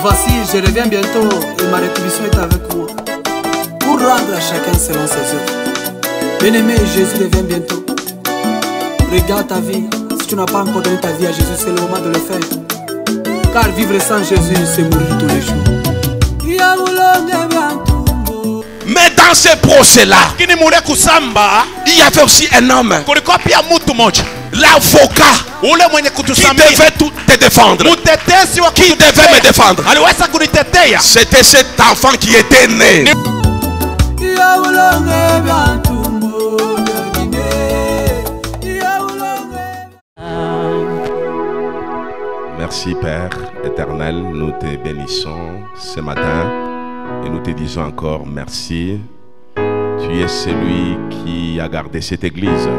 Voici, je reviens bientôt et ma rétribution est avec moi pour rendre à chacun selon ses œuvres. Bien-aimé, Jésus revient bientôt. Regarde ta vie. Si tu n'as pas encore donné ta vie à Jésus, c'est le moment de le faire. Car vivre sans Jésus, c'est mourir tous les jours. Mais dans ce procès-là, il y avait aussi un homme, l'avocat, qui devait te défendre. Qui devait me défendre? C'était cet enfant qui était né. Merci Père éternel, nous te bénissons ce matin et nous te disons encore merci. Tu es celui qui a gardé cette église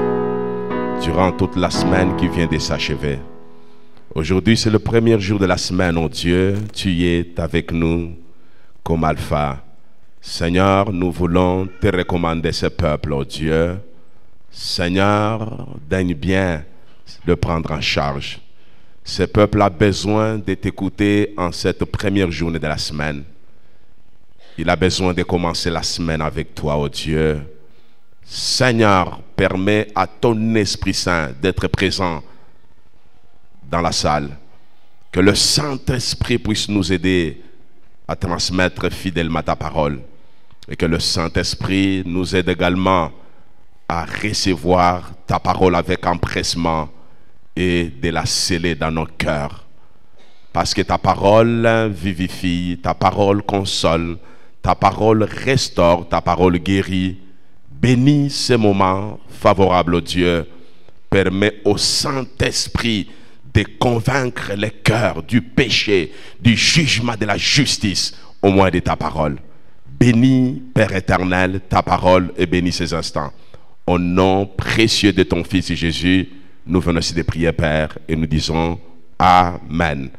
durant toute la semaine qui vient de s'achever. Aujourd'hui c'est le premier jour de la semaine, oh Dieu, tu es avec nous comme Alpha. Seigneur, nous voulons te recommander ce peuple, oh Dieu. Seigneur, daigne bien le prendre en charge. Ce peuple a besoin de t'écouter en cette première journée de la semaine. Il a besoin de commencer la semaine avec toi, oh Dieu. Seigneur, permets à ton Esprit Saint d'être présent dans la salle. Que le Saint-Esprit puisse nous aider à transmettre fidèlement ta parole. Et que le Saint-Esprit nous aide également à recevoir ta parole avec empressement et de la sceller dans nos cœurs. Parce que ta parole vivifie, ta parole console, ta parole restaure, ta parole guérit. Bénis ce moment favorable au Dieu. Permets au Saint-Esprit de convaincre les cœurs du péché, du jugement, de la justice, au moins de ta parole. Bénis, Père éternel, ta parole et bénis ces instants. Au nom précieux de ton Fils Jésus, nous venons aussi de prier, Père, et nous disons Amen.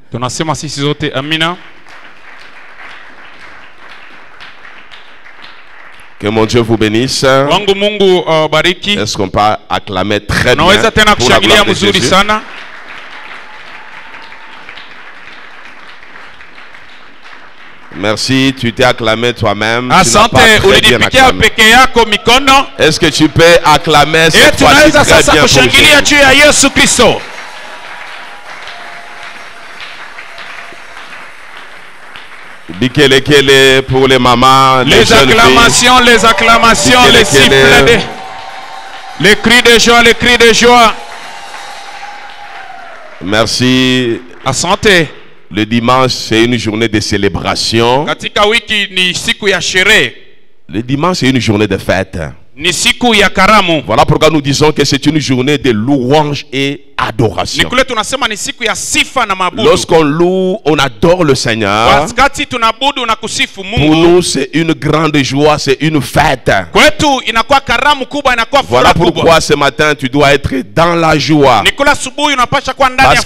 Que mon Dieu vous bénisse. Est-ce qu'on peut acclamer très bien pour la gloire de Jésus? Merci, tu t'es acclamé toi-même. Est-ce que tu peux acclamer cette fois-ci très bien pour Jésus? Bikelekele pour les mamans, les acclamations, filles. Les acclamations, les sifflets, les cris de joie, les cris de joie. Merci. À santé. Le dimanche, c'est une journée de célébration. Le dimanche, c'est une journée de fête. Voilà pourquoi nous disons que c'est une journée de louange et adoration. Lorsqu'on loue, on adore le Seigneur. Pour nous, c'est une grande joie, c'est une fête. Voilà pourquoi ce matin, tu dois être dans la joie. Parce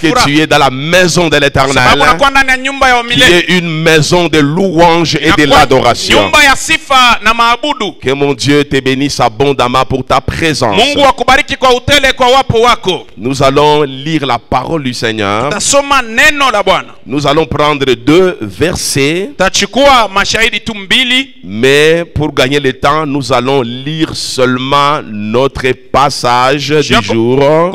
que tu es dans la maison de l'Éternel, qui est une maison de louange et de l'adoration. Que mon Dieu te bénisse abondamment pour ta présence. Nous allons lire la parole du Seigneur. Nous allons prendre 2 versets. Mais pour gagner le temps, nous allons lire seulement notre passage du jour,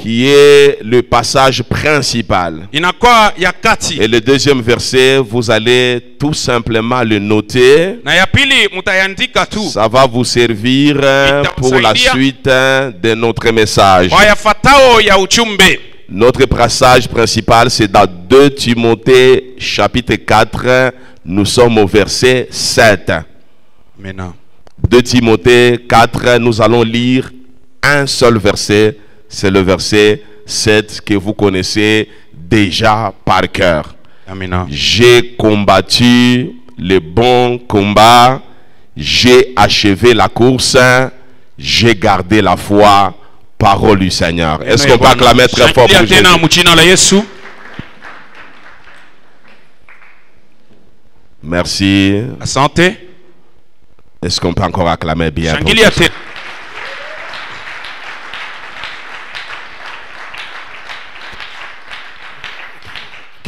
qui est le passage principal. Et le deuxième verset, vous allez tout simplement le noter. Ça va vous servir pour la suite de notre message. Notre passage principal, c'est dans 2 Timothée chapitre 4. Nous sommes au verset 7. 2 Timothée 4, nous allons lire un seul verset. C'est le verset 7 que vous connaissez déjà par cœur. J'ai combattu le bon combat, j'ai achevé la course, j'ai gardé la foi. Parole du Seigneur. Est-ce qu'on peut acclamer très fort pour Jésus? Merci. Santé. Est-ce qu'on peut encore acclamer bien pour Jésus?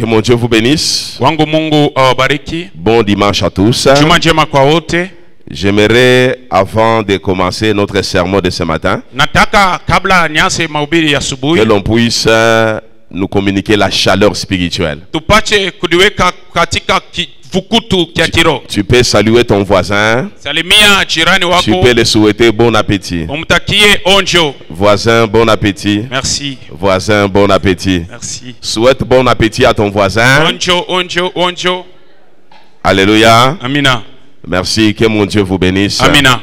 Que mon Dieu vous bénisse. Wangu Mungu awabariki. Bon dimanche à tous. Juma njema kwa wote. J'aimerais, avant de commencer notre sermon de ce matin, Nataka kabla nianze mahubiri ya que asubuhi l'on puisse nous communiquer la chaleur spirituelle. tupache kudiweka katika kivukutu kya kiroho. Tu peux saluer ton voisin. Salimia jirani Tu wako, peux le souhaiter bon appétit. umtakie onjo. Voisin, bon appétit. Merci. Voisin, bon appétit. Merci. Souhaite bon appétit à ton voisin. Onjo, onjo, onjo. Alléluia. Amina. Merci, que mon Dieu vous bénisse. Amina.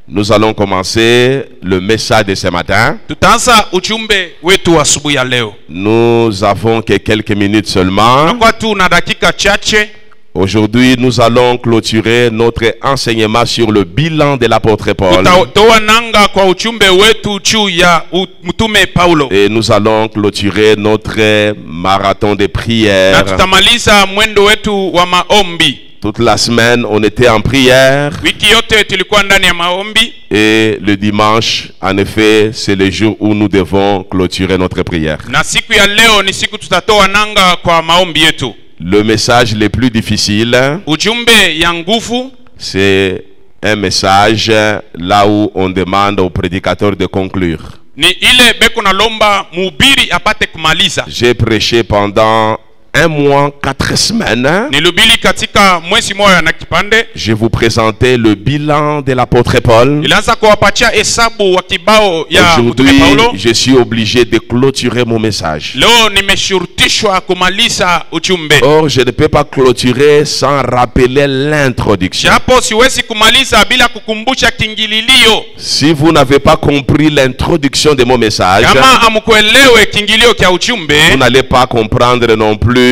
Nous allons commencer le message de ce matin. Tutaanza ujumbe wetu asubuhi ya leo. Nous avons que quelques minutes seulement. Kwa tu na dakika chache. Aujourd'hui, nous allons clôturer notre enseignement sur le bilan de l'apôtre Paul. Tutatoa nanga kwa ujumbe wetu juu ya mtume Paulo. Et nous allons clôturer notre marathon de Na prière. tutamaliza mwendo wetu wa maombi. Toute la semaine, on était en prière. Wiki yote tulikuwa ndani ya maombi. Et le dimanche, en effet, c'est le jour où nous devons clôturer notre prière. Na siku ya leo ni siku tutatoa nanga kwa maombi yetu. Le message le plus difficile, Ujumbe ya nguvu c'est un message là où on demande au prédicateur de conclure. ni ile beko na lomba mhubiri apate kumaliza. J'ai prêché pendant 1 mois, 4 semaines. Nilubili katika mwezi moja na kipande. Je vous présentais le bilan de l'apôtre Paul. Ilianza kuwapatia hesabu wa kibao ya mtume Aujourd'hui, Paulo. je suis obligé de clôturer mon message. Leo nimeshurutishwa kumaliza ujumbe. Or, je ne peux pas clôturer sans rappeler l'introduction. Japo siwezi kumaliza bila kukumbusha kingililio. Si vous n'avez pas compris l'introduction de mon message, Kama amukuelewe kingilio kya ujumbe, vous n'allez pas comprendre non plus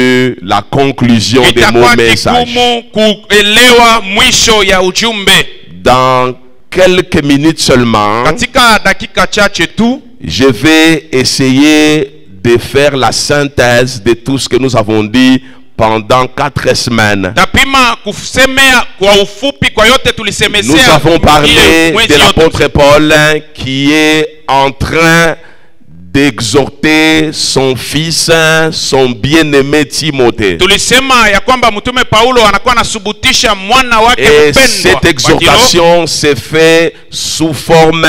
la conclusion de mon itakuwa message. kigumu kuelewa mwisho ya ujumbe. Dans quelques minutes seulement, Katika dakika chache tu je vais essayer de faire la synthèse de tout ce que nous avons dit pendant 4 semaines. tapima kusemea kwa ufupi kwa yote Nous tulisemezea. avons parlé mwezi de yote. l'apôtre Paul qui est en train d'exhorter son fils, son bien-aimé Timothée. Tulisema ya kwamba mtume Paulo anakuwa anasubutisha mwana wake Et mpendwa. cette exhortation se fait sous forme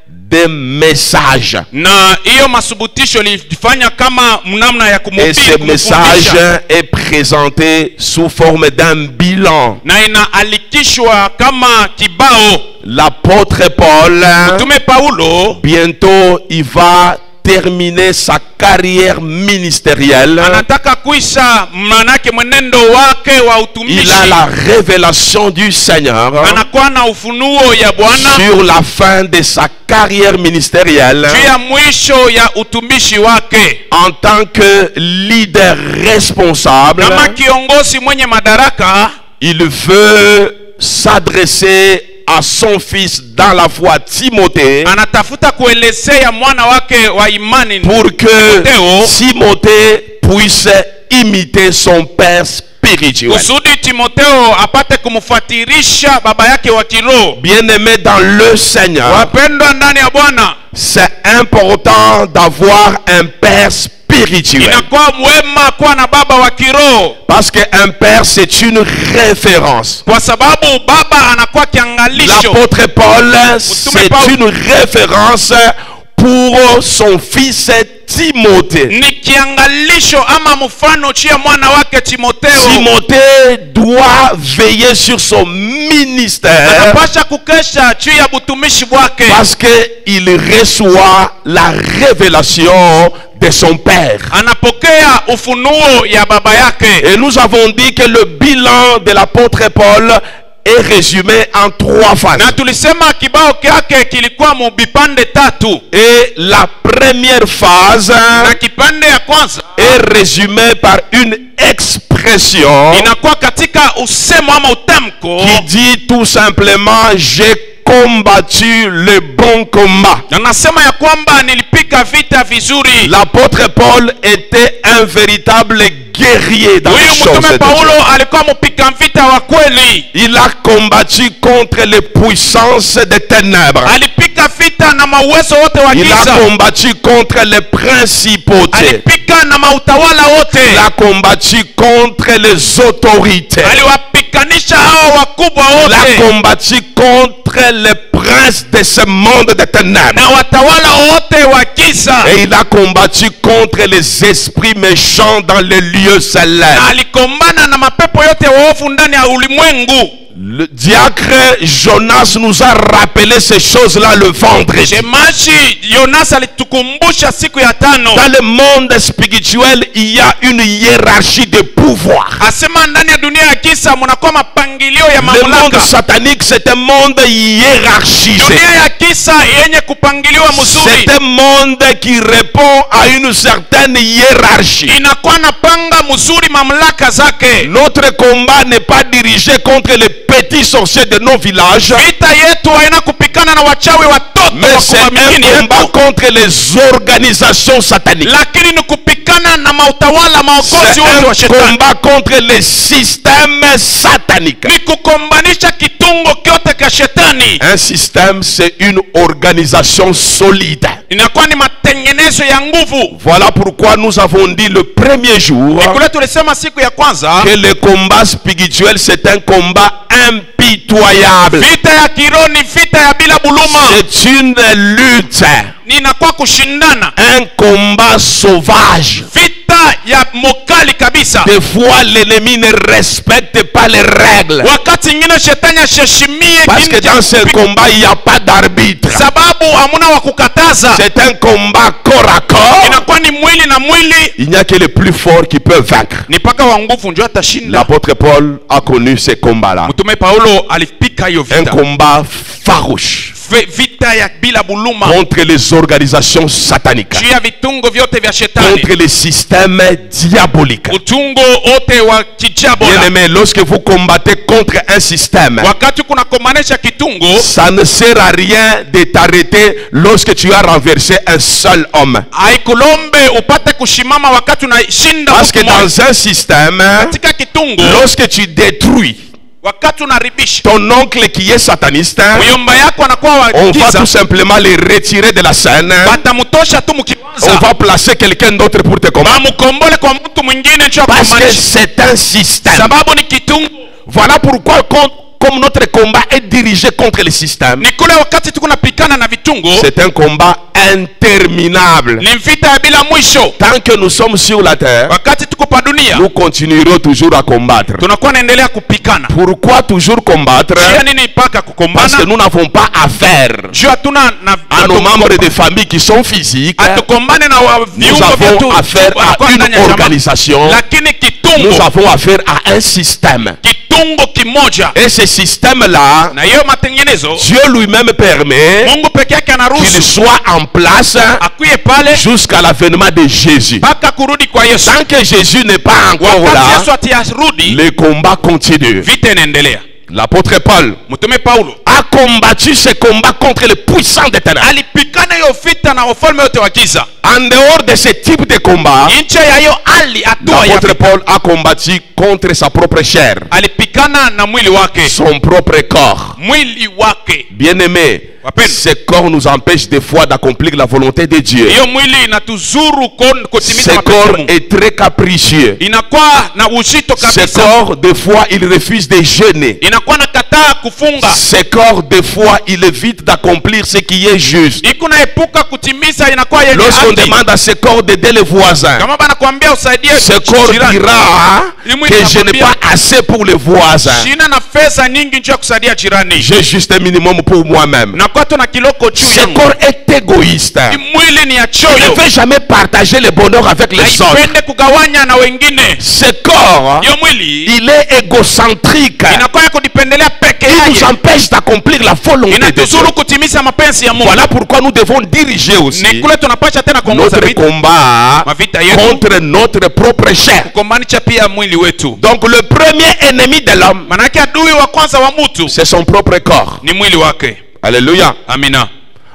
de message. Na hiyo masubutisho lifanya kama namna ya Et kumhubiri, ce message kumfundisha. est présenté sous forme d'un bilan. Na inaalikishwa kama kibao. L'apôtre Paul, Mtume Paulo bientôt, il va terminer sa carrière ministérielle. anataka kuisha manake mwenendo wake wa Il utumishi. a la révélation du Seigneur Anakuwa na ufunuo ya Bwana sur la fin de sa carrière ministérielle juu ya mwisho ya utumishi wake. en tant que leader responsable. Kama kiongozi mwenye madaraka, Il veut s'adresser à son fils dans la foi Timothée anatafuta kuelezea mwana wake wa imani pour que Timotheo, Timothée puisse imiter son père spirituel. kusudi Timotheo apate kumfuatirisha baba yake wa kiroho. Bien-aimé dans le Seigneur, Wapendwa ndani ya Bwana, c'est important d'avoir un père spirituel. inakuwa mwema kuwa na baba wa kiroho, Parce qu'un père, c'est une référence. kwa sababu baba anakuwa kiangalisho. L'apôtre Paul, c'est une référence pour son fils Timothée. Ni kiangalisho ama mfano chia mwana wake Timotheo. Timothée doit veiller sur son ministère Anapasha kukesha juu ya butumishi bwake, parce qu'il reçoit la révélation de son père. anapokea ufunuo ya baba yake. Et nous avons dit que le bilan de l'apôtre Paul est résumé en 3 phases. Na tulisema kibao kyake kilikuwa mubipande tatu. Et la première phase Na kipande ya kwanza est résumée par une expression inakuwa katika usemo ama utamko qui dit tout simplement: j'ai combattu le bon combat. Anasema ya kwamba nilipika vita vizuri. L'apôtre Paul était un véritable guerrier dans les choses de Paulo Dieu. alikuwa mpika vita wa kweli. Il a combattu contre les puissances des ténèbres. Alipika vita na mauwezo wote wa Il a giza. combattu contre les principautés. Alipika na mautawala wote. Il a combattu contre les autorités. Aliwapikanisha hao wakubwa Il a wote. combattu contre les princes de ce monde des ténèbres. Na watawala wote wa giza. Et il a combattu contre les esprits méchants dans les lieux célestes. Alikombana na mapepo yote waovu ndani ya ulimwengu. Le diacre Jonas nous a rappelé ces choses-là le vendredi. Shemashi Jonas alitukumbusha siku ya tano. Dans le monde spirituel, il y a une hiérarchie de pouvoir. Asema ndani ya dunia ya giza mnakuwa mapangilio ya Le monde mamlaka. satanique, c'est un monde hiérarchisé. Dunia ya giza yenye kupangiliwa mzuri. C'est un monde qui répond à une certaine hiérarchie. Inakuwa na panga mzuri mamlaka zake. Notre combat n'est pas dirigé contre les petits sorciers de nos villages, Vita yetu haina kupikana na wachawi watoto mais wa c'est kwa un mingine combat yetu. contre les organisations sataniques. Lakini ni kupikana na mautawala maongozi C'est wote wa un shetani. combat contre les systèmes sataniques. Ni kukombanisha kitungo kyote ka shetani. Un système, c'est une organisation solide. Inakuwa ni matengenezo ya nguvu. Voilà pourquoi nous avons dit le premier jour Kule tulisema siku ya kwanza que le combat spirituel, c'est un combat impitoyable. vita ya kiroho ni vita ya bila buluma. C'est une lutte, Ninakuwa kushindana. un combat sauvage. Vita ya mokali kabisa. Des fois, l'ennemi ne respecte pas les règles. Wakati ingine shetani asheshimie Parce que dans ce combat, il n'y a pas d'arbitre. sababu hamuna wa kukataza. C'est un combat corps à corps. Inakuwa ni mwili na mwili. Il n'y a que les plus forts qui peuvent vaincre. Ni paka wa nguvu ndio atashinda. L'apôtre Paul a connu ces combats-là. Mtume Paulo alipika hiyo Un vita. combat farouche Vita ya bila buluma. contre les organisations sataniques, Juu ya vitungo vyote vya shetani. contre les systèmes diaboliques. Utungo wote wa kijabola. Bien-aimé, lorsque vous combattez contre un système, Wakati kuna komanesha kitungo, ça ne sert à rien de t'arrêter lorsque tu as renversé un seul homme. haikulombe upate kushimama wakati unashinda Parce que mtu mmoja. dans un système, Katika kitungo, lorsque tu détruis wakati unaribisha ton oncle qui est sataniste, mjomba yako anakuwa wa on va giza, tout simplement les retirer de la scène. batamutosha tu On mkiwanza, va placer quelqu'un d'autre pour te combattre. bamukombole kwa mtu mwingine ndio Parce que kumanisha, c'est un système. sababu ni kitungo. Voilà pourquoi comme notre combat est dirigé contre le système, Ni kule wakati tuko napikana na vitungo, c'est un combat interminable. ni vita ya bila mwisho. Tant que nous sommes sur la terre, Wakati tuko pa dunia, nous continuerons toujours à combattre. tunakuwa naendelea kupikana. Pourquoi toujours combattre? Jia nini mpaka Parce que kukombana? nous n'avons pas affaire Juu hatuna na à nos membres de famille qui sont physiques. atukombane na wa- Nous viungo vyetu avons affaire wanakuwa à ndani ya une jamaa. organisation. Lakini Nous kitungo, avons affaire à un système. kitungo kimoja, Et ce système-là, na hiyo matengenezo Dieu lui-même permet Mungu peke yake qu'il anaruhusu soit en place akuye pale jusqu'à l'avènement de Jésus. mpaka kurudi kwa Yesu. Tant que Jésus n'est pas encore Wakati Yesu là, atarudi, le combat continue. vita inaendelea. L'apôtre Paul Mtume Paulo a combattu ce combat contre les puissants des ténèbres. alipikana hiyo vita na wafalme wote wa giza. En dehors de ce type de combat, Nje ya hiyo hali hatua ya l'apôtre vita, Paul a combattu contre sa propre chair, alipikana na mwili wake, son propre corps. mwili wake. Bien-aimé, Wapendwa, ce corps nous empêche des fois d'accomplir la volonté de Dieu. hiyo mwili inatuzuru kutimiza Ce mapenzi ya corps Mungu. est très capricieux. Inakuwa na uzito Ce kabisa, corps, des fois, il refuse de jeûner. inakuwa na kataa kufunga, Ce corps, des fois, il évite d'accomplir ce qui est juste. iko naepuka kutimiza, inakuwa yenye Lorsqu'on haki. demande à ce corps d'aider les voisins, Kama bana kuambia usaidie ce corps jirani, dira que je n'ai pas assez pour les voisins. sina na pesa nyingi njoo ya kusaidia jirani, J'ai juste un minimum pour moi-même. nakuwa tu na kiloko juu Ce yangu. corps est égoïste. Mwili ni ya Il choyo, ne veut jamais partager le bonheur avec les autres. haipende kugawanya na wengine. Ce corps, Hiyo mwili il est égocentrique. inakuwa ya kujipendelea peke Il nous yake, empêche d'accomplir la volonté de Dieu. inatuzuru kutimiza mapenzi ya Mungu. Voilà pourquoi nous devons diriger Ni aussi kule tunapasha tena kuongoza notre vita, combat mavita yetu contre notre propre chair. kukombanisha pia mwili wetu. Donc le premier ennemi de l'homme, Manake adui wa kwanza wa mtu c'est son propre corps. ni mwili wake. Alléluia. Amina.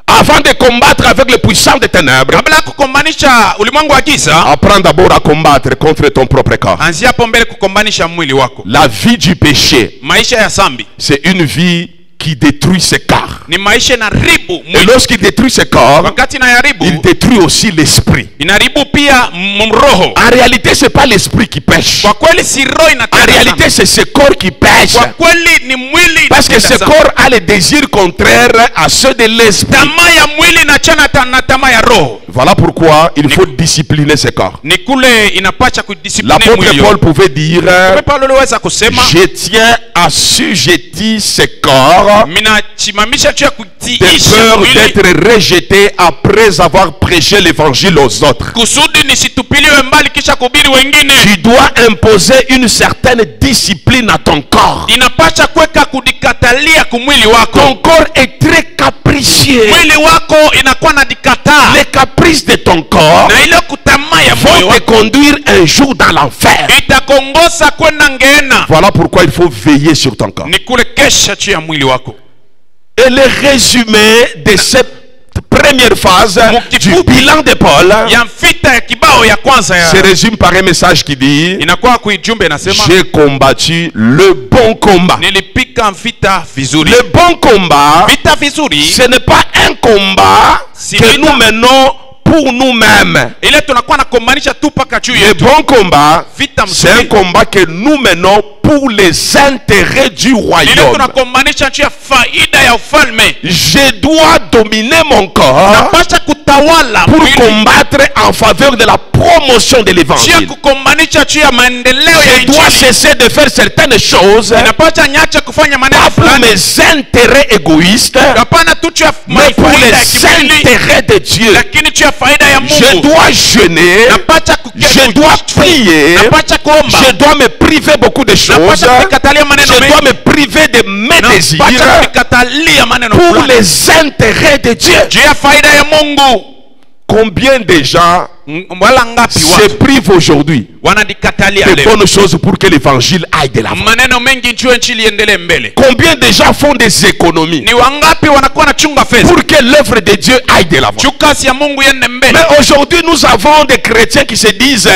Avant de combattre avec les puissants des ténèbres, Kabla kukombanisha ulimwengu wa giza, apprends d'abord à combattre contre ton propre corps. anzia hapo mbele kukombanisha mwili wako. La vie du péché, Maisha ya zambi c'est une vie qui détruit ses corps. ni maisha inaribu Et mwili. lorsqu'il détruit ses corps, Wakati inaharibu, il détruit aussi l'esprit. inaharibu pia roho. En réalité, c'est pas l'esprit qui pêche. Kwa kweli si roho En inatenda réalité, dhambi. c'est ce corps qui pêche. Kwa kweli ni mwili Parce que inatenda ce dhambi. corps a les désirs contraires à ceux de l'esprit. Tamaa ya mwili inachana na tamaa ya roho. Voilà pourquoi il faut discipliner ce corps. Ni kule inapacha kudiscipline L'apôtre mwili. Paul pouvait dire, Paulo aliweza kusema, je tiens à assujettir ce corps minachimamisha juu ya de kutiisha peur mwili d'être rejeté après avoir prêché l'évangile aux autres. kusudi nisitupiliwe mbali kisha kuhubiri wengine. Tu dois imposer une certaine discipline à ton corps. Inapasha kuweka kudikatalia kumwili wako. Ton corps est très capricieux. Mwili wako inakuwa na dikataa, Les caprices de ton corps na ile kutamaa ya moyo vont te wako conduire un jour dans l'enfer. itakongoza kwenda ngeena. Voilà pourquoi il faut veiller sur ton corps. Ni kule kesha juu ya mwili wako. Et le résumé de cette première phase du bilan de Paul Ya mfita ya kibao ya kwanza se ya résume par un message qui dit: inakuwa kuijumbe inasema, j'ai combattu le bon combat. nilipika mfita vizuri. Le bon combat, Vita vizuri ce n'est pas un combat Si que vita- nous menons pour nous-mêmes. ile tunakuwa na kombanisha tu paka juu Le yetu. bon combat, Vita c'est un mzuri combat que nous menons pour les intérêts du ile royaume. tunakombanisha juu ya faida ya ufalme. Je dois dominer mon corps Napasha kutawala pour mwili combattre en faveur de la promotion de juu ya l'évangile. kukombanisha juu ya maendeleo ya Je dois injili. cesser de faire certaines choses Inapasha nyacha kufanya maneno pas pour fulani, mes intérêts égoïstes, hapana tu juu ya mais pour faida ya les kimwili, intérêts de Dieu. lakini juu ya faida ya Je Mungu. dois jeûner, Napasha je dois prier, napasha kuomba, je dois me priver beaucoup de choses, napasha kukatalia maneno je dois mengi, me priver de mes désirs napasha kukatalia maneno pour fulani les intérêts de Dieu. juu ya faida ya Mungu. Combien de gens Wala ngapi se watu privent aujourd'hui wanadikatalia de leo bonnes choses pour que l'évangile aille de l'avant? maneno mengi juu injili iendelee mbele? Combien de gens font des économies Ni wangapi wanakuwa na chunga fedha pour que l'œuvre de Dieu aille de l'avant? juu kazi ya Mungu iende mbele? Mais aujourd'hui, nous avons des chrétiens qui se disent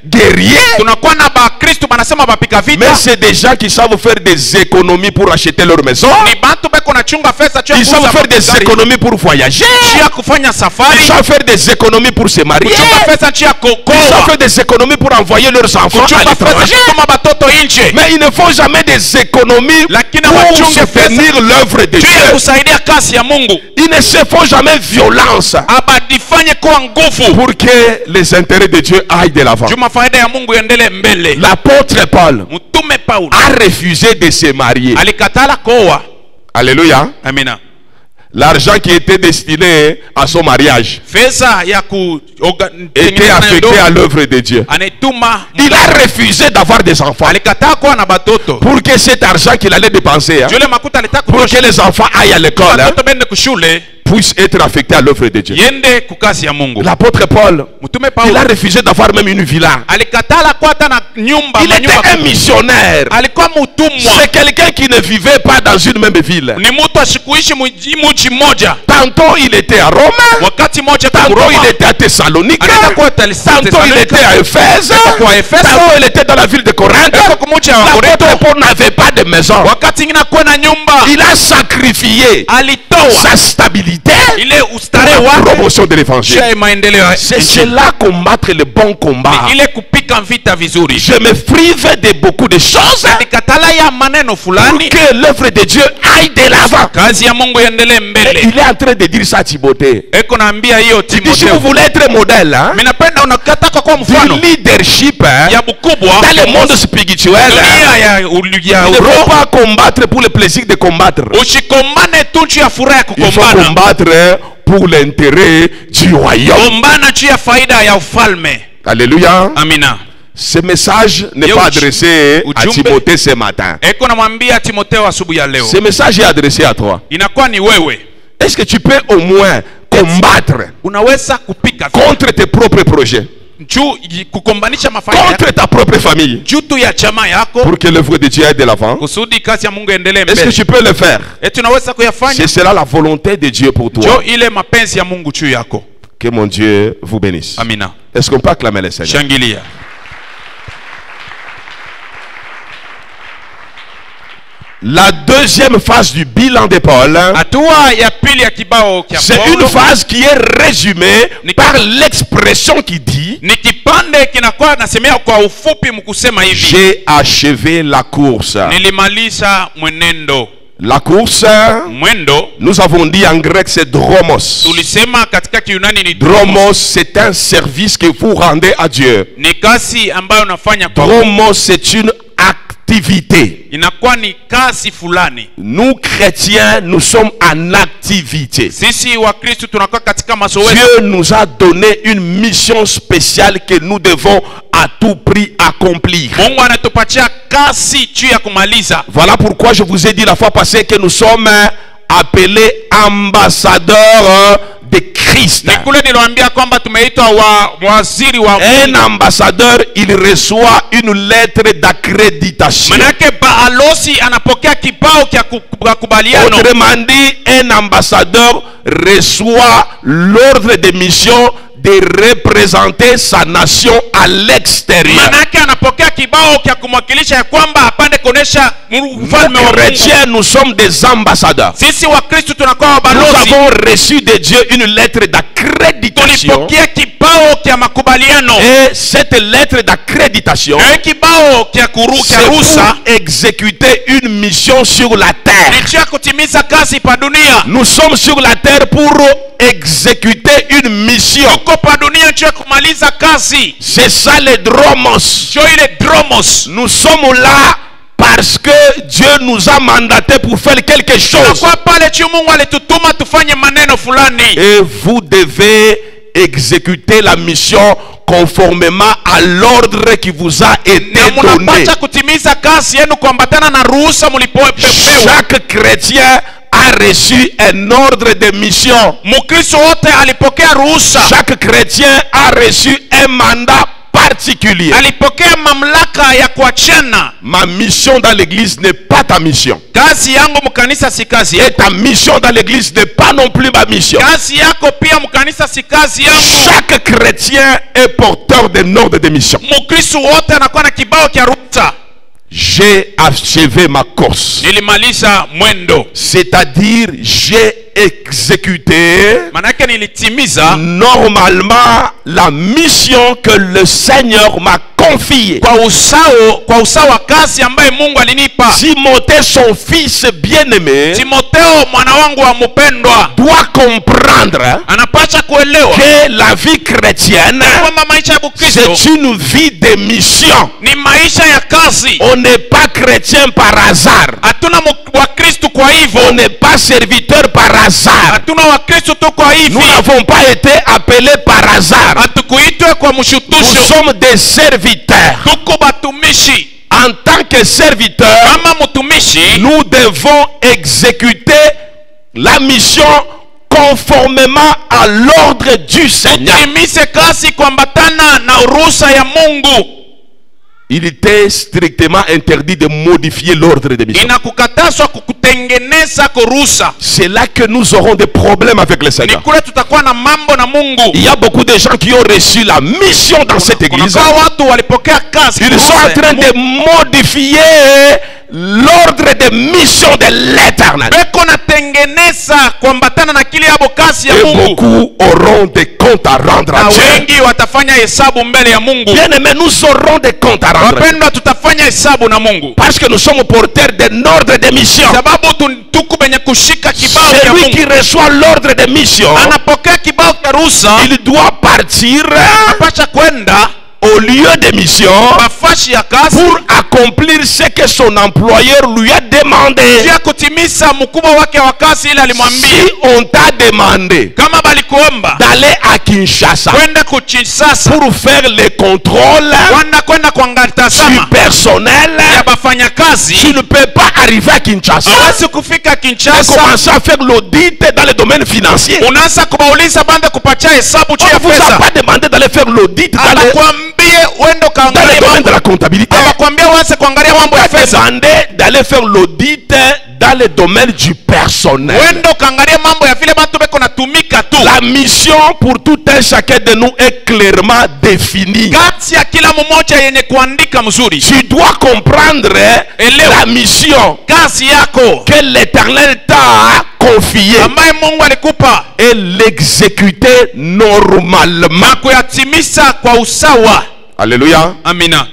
guerriers, Tunakuwa na Bakristo banasema bapika mais vita, c'est des gens qui savent faire des économies pour acheter leur maison. ni bantu beko na chunga fedha juu ya Ils savent kuuza faire des magari, économies pour voyager. juu ya kufanya Ils safari, savent faire des économies pour se marier. kuchunga fedha juu ya Ils savent kokoa, faire des économies pour envoyer leurs enfants à kuchunga fedha l'étranger. kutuma batoto nje, Mais ils ne font jamais des économies lakini pour hawachunge soutenir fedha l'œuvre de juu ya Dieu. kusaidia kazi ya Mungu. Ils ne se font jamais violence Abadifanye kuwa nguvu pour que les intérêts de Dieu aillent de l'avant. juu mafaida ya Mungu iendelee mbele. L'apôtre Paul Mtume Paulo a refusé de se marier. alikatala kuoa. Alléluia. Amina. L'argent qui était destiné à son mariage Fedha ya était affecté à l'œuvre de Dieu. anaituma. Il a refusé d'avoir des enfants Alikataa kuwa na batoto pour que cet argent qu'il allait dépenser, jule makuta alitaka pour que les enfants aillent à l'école, batoto bende kushule puisse être affecté à l'œuvre de Dieu. yende kukazi ya Mungu. L'apôtre Paul, Mtume il Paulo a refusé d'avoir même une villa. alikatala kuwa hata na nyumba. Il était un missionnaire. Alikuwa mutumwa, C'est quelqu'un qui ne vivait pas dans une même ville. ni mtu asikuishi mji mmoja. Tantôt il était à Rome, Wakati moja tantôt il était à Thessalonique, anaenda kuwa tantôt il était à Éphèse, kwa Efeso, tantôt il était dans la ville de Corinthe. eko kumucha wa L'apôtre Korinto. Paul n'avait pas de maison. Wakati ingine kuwa na nyumba, Il a sacrifié alitoa sa stabilité ile ustare pour la wake promotion de l'évangile. juu ya maendeleo ya C'est nchi. cela combattre le bon combat. Ile kupika vita vizuri. Je me prive de beaucoup de choses Alikatala ya maneno pour fulani que l'œuvre de Dieu aille de l'avant. kazi ya Mungu iendelee Et mbele. il est en train de dire ça à Timothée. Eko naambia hiyo Il dit, si Timotheo, vous voulez être modèle minapenda unakataka kwa du mfano leadership ya bukubwa dans le monde spirituel, dunia ya il ne faut roho. pas combattre pour le plaisir de combattre. Usikombane tu juu ya furaha ya Il faut kukombana, combattre pour l'intérêt du royaume. kombana juu ya faida ya ufalme. Alléluia. Amina. Ce message n'est Ye pas uj- adressé à ujumbe- Timothée ce matin. Eko namwambia Timotheo asubuhi ya leo, Ce message est adressé à toi. inakuwa ni wewe. Est-ce que tu peux au moins combattre Unaweza kupika contre tes propres projets? contre ta propre famille, pour que l'œuvre de Dieu aille de l'avant. Est-ce que tu peux le faire? C'est cela la volonté de Dieu pour toi. Que mon Dieu vous bénisse. Amina. Est-ce qu'on peut acclamer le Seigneur? Shangilia. La deuxième phase du bilan de Paul, c'est une phase qui est résumée par l'expression qui dit: j'ai achevé la course. La course, nous avons dit en grec, c'est dromos. Dromos, c'est un service que vous rendez à Dieu. Dromos, c'est une activité. Nous chrétiens, nous sommes en activité. Dieu nous a donné une mission spéciale que nous devons à tout prix accomplir. Voilà pourquoi je vous ai dit la fois passée que nous sommes appelés ambassadeurs de Christ. Un ambassadeur, il reçoit une lettre d'accréditation. Autrement dit, un ambassadeur reçoit l'ordre de mission de représenter sa nation à l'extérieur. Nous chrétiens, nous sommes des ambassadeurs. Nous avons reçu de Dieu une lettre d'accréditation. Et cette lettre d'accréditation, c'est pour exécuter une mission sur la terre. Nous sommes sur la terre pour exécuter une mission. C'est ça le dromos. Nous sommes là parce que Dieu nous a mandaté pour faire quelque chose. Et vous devez exécuter la mission conformément à l'ordre qui vous a été donné. Chaque chrétien a reçu un ordre de mission. Chaque chrétien a reçu un mandat particulier. Ma mission dans l'église n'est pas ta mission. Et ta mission dans l'église n'est pas non plus ma mission. Chaque chrétien est porteur d'un ordre de mission. J'ai achevé ma course. C'est-à-dire j'ai exécuté normalement la mission que le Seigneur m'a confiée. Timothée, son fils bien-aimé, doit comprendre que la vie chrétienne, c'est une vie de mission. On n'est pas chrétien par hasard. On n'est pas serviteur par hasard. Nous n'avons pas été appelés par hasard. Nous sommes des serviteurs. En tant que serviteurs, nous devons exécuter la mission conformément à l'ordre du Seigneur. Il était strictement interdit de modifier l'ordre de mission. C'est là que nous aurons des problèmes avec le Seigneur. Il y a beaucoup de gens qui ont reçu la mission dans cette église. Ils sont en train de modifier l'ordre de mission de l'Éternel. Et beaucoup auront des comptes à rendre à Dieu. Bien aimé, nous aurons des comptes à rendre. Parce que nous sommes porteurs d'un ordre de mission. Celui qui reçoit l'ordre de mission, il doit partir au lieu de mission mafashi ya kazi pour accomplir ce que son employeur lui a demandé. ya kutimiza mkubwa wake wa kazi ile alimwambia. Si on t'a demandé Kama balikuomba d'aller à Kinshasa kwenda kuchisasa pour faire les contrôles kwenda kuangalia du personnel, ya bafanya kazi, tu ne peux pas arriver à Kinshasa hawezi kufika et Kinshasa commencer à faire l'audit dans le domaine financier. unaanza kubauliza bande kupatia hesabu On ya ne vous a pesa. pas demandé d'aller faire l'audit dans le domaine de la comptabilité. Abakwambia uanze kuangalia mambo ya On t'a pesa. demandé d'aller faire l'audit dans le domaine du personnel. Wendo kaangalia mambo ya vile watu beko natumika tu. La mission pour tout un chacun de nous est clairement définie. Kati ya kila mmoja yenye kuandika mzuri. Tu dois comprendre la mission Kazi yako que l'Éternel t'a confiée ambaye Mungu alikupa et l'exécuter normalement. kuyatimiza kwa usawa. Alléluia. Amina.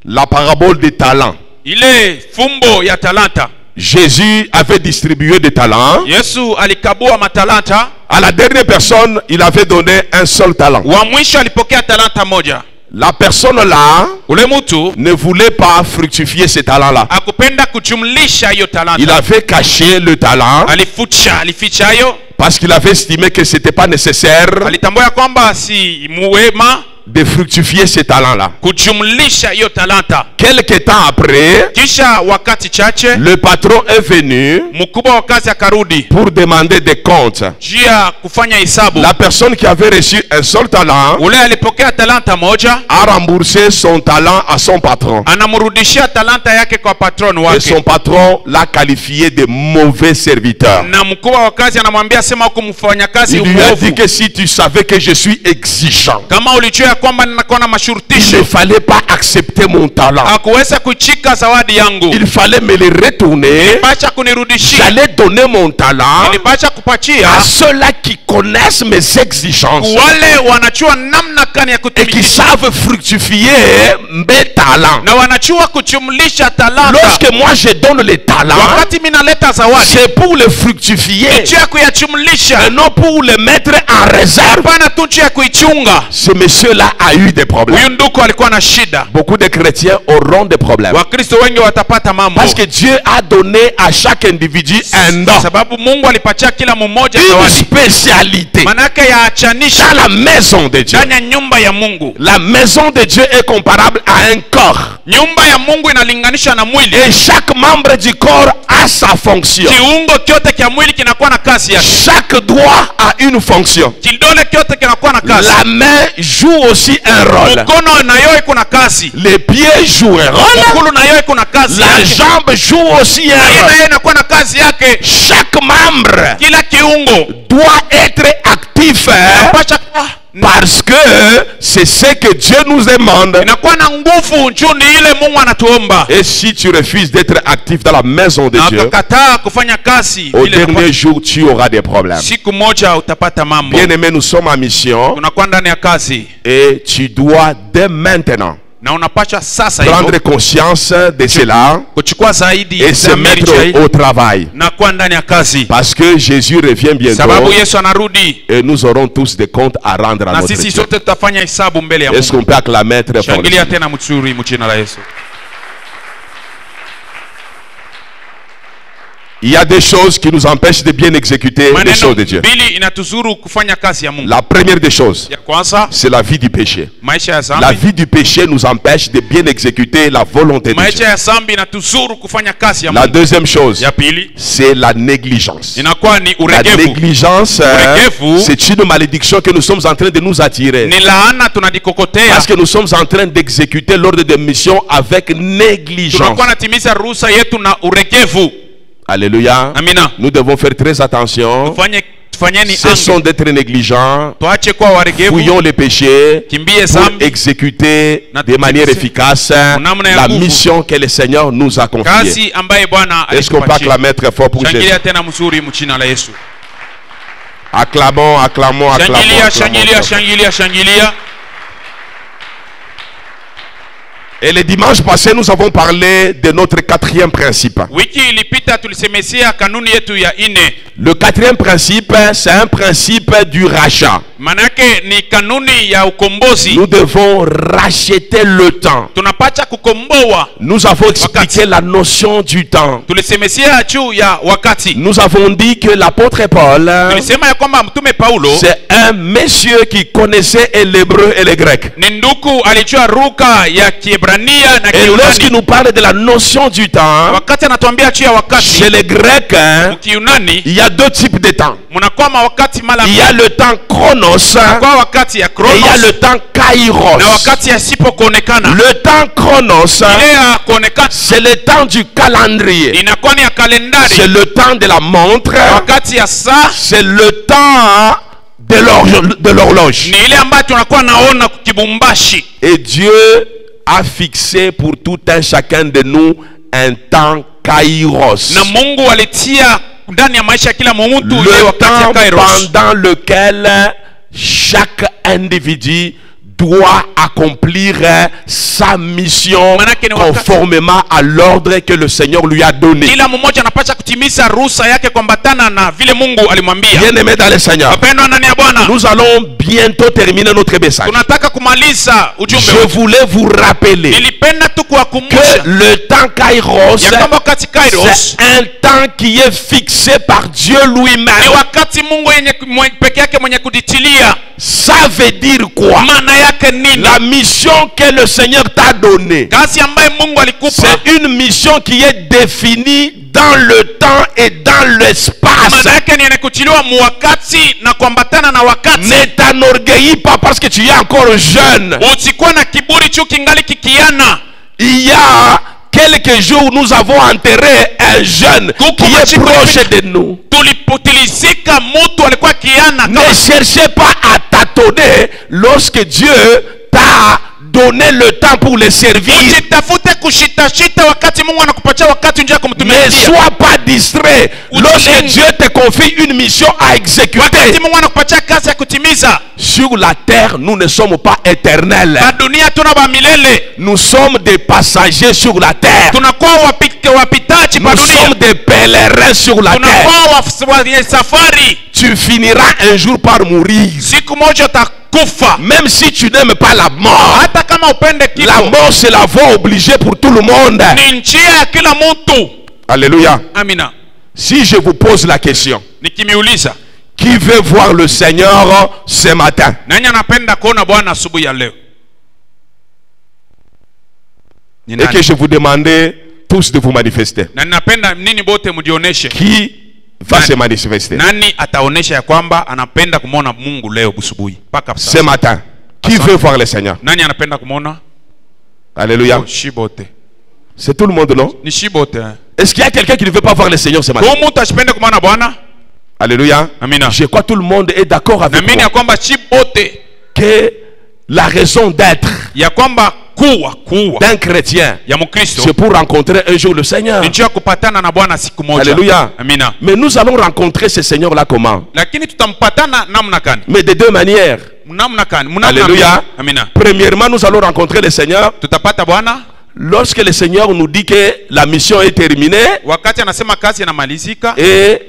La parabole des talents. Ile fumbo ya talanta. Jésus avait distribué des talents. Yesu alikabua matalanta. À la dernière personne, il avait donné un seul talent. Wa mwisho alipokea talanta moja. La personne là Ule mtu ne voulait pas fructifier ce talent-là. akupenda kujumlisha hiyo talanta. Il avait caché le talent Alificha hayo parce qu'il avait estimé que ce n'était pas nécessaire alitambua kwamba si muwema de fructifier ce talent-là. kujumlisha hiyo talanta. Quelque temps après, Kisha wakati chache le patron est venu mkubwa wa kazi akarudi pour demander des comptes. jia kufanya hesabu. La personne qui avait reçu un seul talent Ule alipokea talanta moja a remboursé son talent à son patron. anamrudishia talanta yake kwa patron Et wake, son patron l'a qualifié de mauvais serviteur. na mkubwa wa kazi anamwambia sema huko mfanya kazi Il lui a dit uovu. que si tu savais que je suis exigeant, Kama ulijua ya kwamba ninakuwa na il ne mashurutisho, fallait pas accepter mon talent. hakuweza kuchika zawadi yangu, Il fallait me le retourner. bacha kunirudishia, J'allais donner mon talent nilibacha kupatia à ceux-là qui connaissent mes exigences wale wanachua namna gani ya et qui kutumikisha savent fructifier mes talents. na wanachua kujumlisha talanta. Lorsque moi je donne les talents, Wakati mimi naleta zawadi c'est pour les fructifier juu ya kuyachumlisha, et non pour les mettre en réserve. hapana tu juu ya kuichunga. Ce monsieur-là a eu des problèmes. Huyu ndugu alikuwa na shida. Beaucoup de chrétiens auront des problèmes. Wakristo wengi watapata mambo Parce que Dieu a donné à chaque individu un don, sababu Mungu alipatia kila mmoja une zawadi, spécialité manake ya achanisha dans la maison de Dieu. ndani ya nyumba ya Mungu. La maison de Dieu est comparable à un corps. Nyumba ya Mungu inalinganisha na mwili. Et chaque membre du corps a sa fonction. Kiungo kyote kia mwili kinakuwa na kazi yake. Chaque doigt a une fonction. Kidole kyote kinakuwa na kazi. La main joue aussi un rôle. Mkono nayo iko na kazi. Les pieds jouent un rôle. Mkono nayo iko na kazi La yake. jambe joue aussi un Nayo rôle. inakuwa na kazi yake. Chaque membre Kila kiungo doit être actif inapasha parce que c'est ce que Dieu nous demande. inakuwa na nguvu juu ni ile Mungu anatuomba. Et si tu refuses d'être actif dans la maison de Na Dieu, ukakataa kufanya kazi au ile dernier inapasha- jour, tu auras des problèmes. siku moja utapata mambo. Bien-aimé, nous sommes en mission Tunakuwa ndani ya kazi et tu dois dès maintenant na unapasha sasa prendre hivyo conscience de cela kuchukua zaidi et se ya mettre marriage au travail. na kuwa ndani ya kazi, Parce que Jésus revient bientôt sababu Yesu anarudi et nous aurons tous des comptes à rendre à na notre sisi Dieu. sote tutafanya hesabu mbele ya Est-ce Mungu. qu'on peut acclamer très fort? Shangilia tena mzuri mjina la Yesu. Il y a des choses qui nous empêchent de bien exécuter les Maneno choses de Dieu. mbili inatuzuru kufanya kazi ya Mungu. La première des choses, Ya kwanza, c'est la vie du péché. maisha ya La zambi. vie du péché nous empêche de bien exécuter la volonté de Maisha Dieu. ya zambi inatuzuru kufanya kazi ya La Mungu. deuxième chose, Ya pili c'est la négligence. inakuwa ni La uregevu. négligence, Uregevu. c'est une malédiction que nous sommes en train de nous attirer. Ni laana tunadikokotea. Parce que nous sommes en train d'exécuter l'ordre de mission avec négligence. Tunakuwa natimiza ruhusa yetu na uregevu. Alléluia. Amina. Nous devons faire très attention. Tufanyeni Cessons ange. d'être négligents. Tuache kuwa waregevu. Fouillons les péchés Kimbie pour zambi. exécuter Na de manière tutimize efficace namna ya la nguvu. mission que le Seigneur nous a confiée. Kazi ambaye Bwana Est-ce qu'on peut alitupatia. acclamer très fort pour Jésus? Shangilia tena mzuri mjina la Yesu. Acclamons, acclamons, acclamons. Shangilia, acclamons. shangilia, shangilia, shangilia. Et le dimanche passé, nous avons parlé de notre quatrième principe. Wiki ilipita tulisemesia kanuni yetu ya ine. Le quatrième principe, c'est un principe du rachat. Manake ni kanuni ya ukombozi. Nous devons racheter le temps. Tunapacha kukomboa. Nous avons expliqué la notion du temps. Tulisemesia juu ya wakati. Nous avons dit que l'apôtre Paul, Tulisema ya kwamba mtume Paulo c'est un monsieur qui connaissait l'hébreu et le grec. ni nduku alijua lugha ya Kiebrania na Et lorsqu'il Kiyunani. nous parle de la notion du temps, Wakati anatuambia juu ya wakati, chez les Grecs, Mkiyunani il y a deux types de temps. munakwama wakati mala Il y a le temps chronos kwa wakati ya et il y a Kronos le temps kairos. na wakati yasipo kuonekana. Le temps chronos, Ile ya kuonekana c'est le temps du calendrier. inakuwa ni ya kalendari. C'est le temps de la montre. Wakati ya saa C'est le temps de l'horloge. ni ile ambayo tunakuwa naona kibumbashi. Et Dieu a fixé pour tout un chacun de nous un temps kairos. Na Mungu alitia ndani ya maisha ya kila mtu ile Le wakati ya temps Kairos. pendant lequel chaque individu doit accomplir sa mission conformément à l'ordre que le Seigneur lui a donné. Kila mmoja anapaswa kutimiza ruhusa yake kuambatana na vile Mungu alimwambia. Bien-aimés dans le Seigneur, Wapendwa ndani ya Bwana, nous allons bientôt terminer notre message. tunataka kumaliza ujumbe Je wetu. voulais vous rappeler Nilipenda tu que kuwakumbusha le temps Kairos, ya kwamba wakati Kairos c'est un temps qui est fixé par Dieu ni lui-même. wakati Mungu peke yake mwenye kujitilia. Ça veut dire quoi? Maana yake nini? La mission que le Seigneur t'a donnée, Kazi ambayo Mungu alikupa c'est une mission qui est définie dans le temps et dans l'espace. maana yake ni kutiliwa mu wakati na kuambatana na wakati. Ne t'enorgueillis pas parce que tu es encore jeune. Usikuwa na kiburi chu kingali kikiana. Il y a quelques jours, nous avons enterré un jeune qui est proche de nous. Tulipotilizika mtu alikuwa kiana. Ne cherchez pas à tâtonner lorsque Dieu t'a donné le temps pour le servir. Usitafute kushitashita wakati Mungu anakupatia wakati njia Ne kumtumikia. sois pas distrait lorsque Dieu te confie une mission à exécuter. Wakati Mungu anakupatia kazi ya kutimiza. Sur la terre, nous ne sommes pas éternels. Ba dunia tuna ba milele. Nous sommes des passagers sur la terre. Tunakuwa wapitaji pa Nous dunia. sommes des pèlerins sur la terre. Tunakuwa wa safari. Tu finiras un jour par mourir. Siku moja utakufa. Même si tu n'aimes pas la mort, Hata kama upende kifo. la mort c'est la voie obligée pour tout le monde. Ni njia ya kila mtu. Alléluia. Amina. Si je vous pose la question, Nikimiuliza, qui veut voir le Seigneur ce matin? nani anapenda kuona Bwana asubuhi ya leo? Ni Et nani? que je vous demandais tous de vous manifester. Na ninapenda nini bote mjioneshe. Qui va Nani? se manifester Nani ataonesha ya kwamba anapenda kumwona Mungu leo asubuhi mpaka ce sasa? matin? Qui Asante. veut voir le Seigneur? Nani anapenda kumwona? Alléluia. Oh, shibote. C'est tout le monde, non? Ni shibote. Est-ce qu'il y a quelqu'un qui ne veut pas voir le Seigneur ce matin? Kwa mtu asipende kumwona Bwana? Alléluia. Amina. Je crois que tout le monde est d'accord avec Naamini ya moi kwamba shibote que la raison d'être ya kwamba kuwa d'un chrétien, ya Mkristo c'est pour rencontrer un jour le Seigneur. ni njia ya kupatana na Bwana siku moja. Alléluia. Amina. Mais nous allons rencontrer ce Seigneur-là comment? Lakini tutampatana namna gani? Mais de deux manières. Namna gani? Alléluia. Amina. Premièrement, nous allons rencontrer le Seigneur Tutapata Bwana lorsque le Seigneur nous dit que la mission est terminée wakati anasema kazi inamalizika, et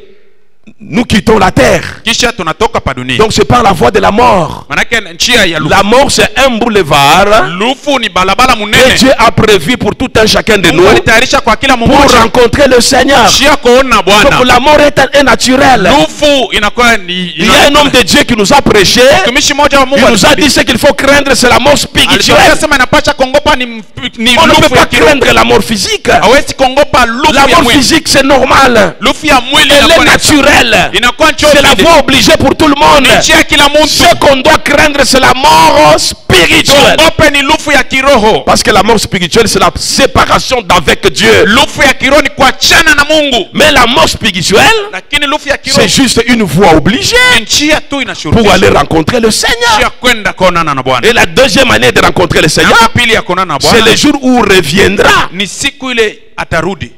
nous quittons la terre. kisha tunatoka pa dunia. Donc c'est par la voie de la mort. Manake njia ya lufu. La mort c'est un boulevard Lufu ni balabala que munene. Dieu a prévu pour tout un chacun de Mungu nous alitayarisha kwa kila pour mmoja rencontrer le Seigneur. njia kuona Donc Bwana. la mort est naturelle. Lufu inakuwa ni Il y a un homme de Dieu qui nous a prêché. mtumishi mmoja wa Mungu Il nous a dit ce qu'il faut craindre, c'est la mort spirituelle. alisema inapasha kuongopa ni On ne peut lufu pas ya kiroho. craindre la mort physique. Hawezi kuongopa lufu La ya mort mwili. physique c'est normal. Lufu ya mwili Elle est inakuwa naturelle. inakuwa C'est la voie obligée pour tout le monde. ni njia ya kila mtu. Ce qu'on doit craindre c'est la mort spirituelle. Tuogope ni lufu ya kiroho. Parce que la mort spirituelle c'est la séparation d'avec Dieu. Lufu ya kiroho ni kuachana na Mungu. Mais la mort spirituelle Lakini lufu ya kiroho c'est juste une voie obligée ni njia tu pour inashurutisha aller rencontrer le Seigneur. njia kwenda kuonana na Bwana. Et la deuxième année de rencontrer le Na Seigneur, pili ya kuonana na c'est Bwana le jour où il reviendra ni siku ile atarudi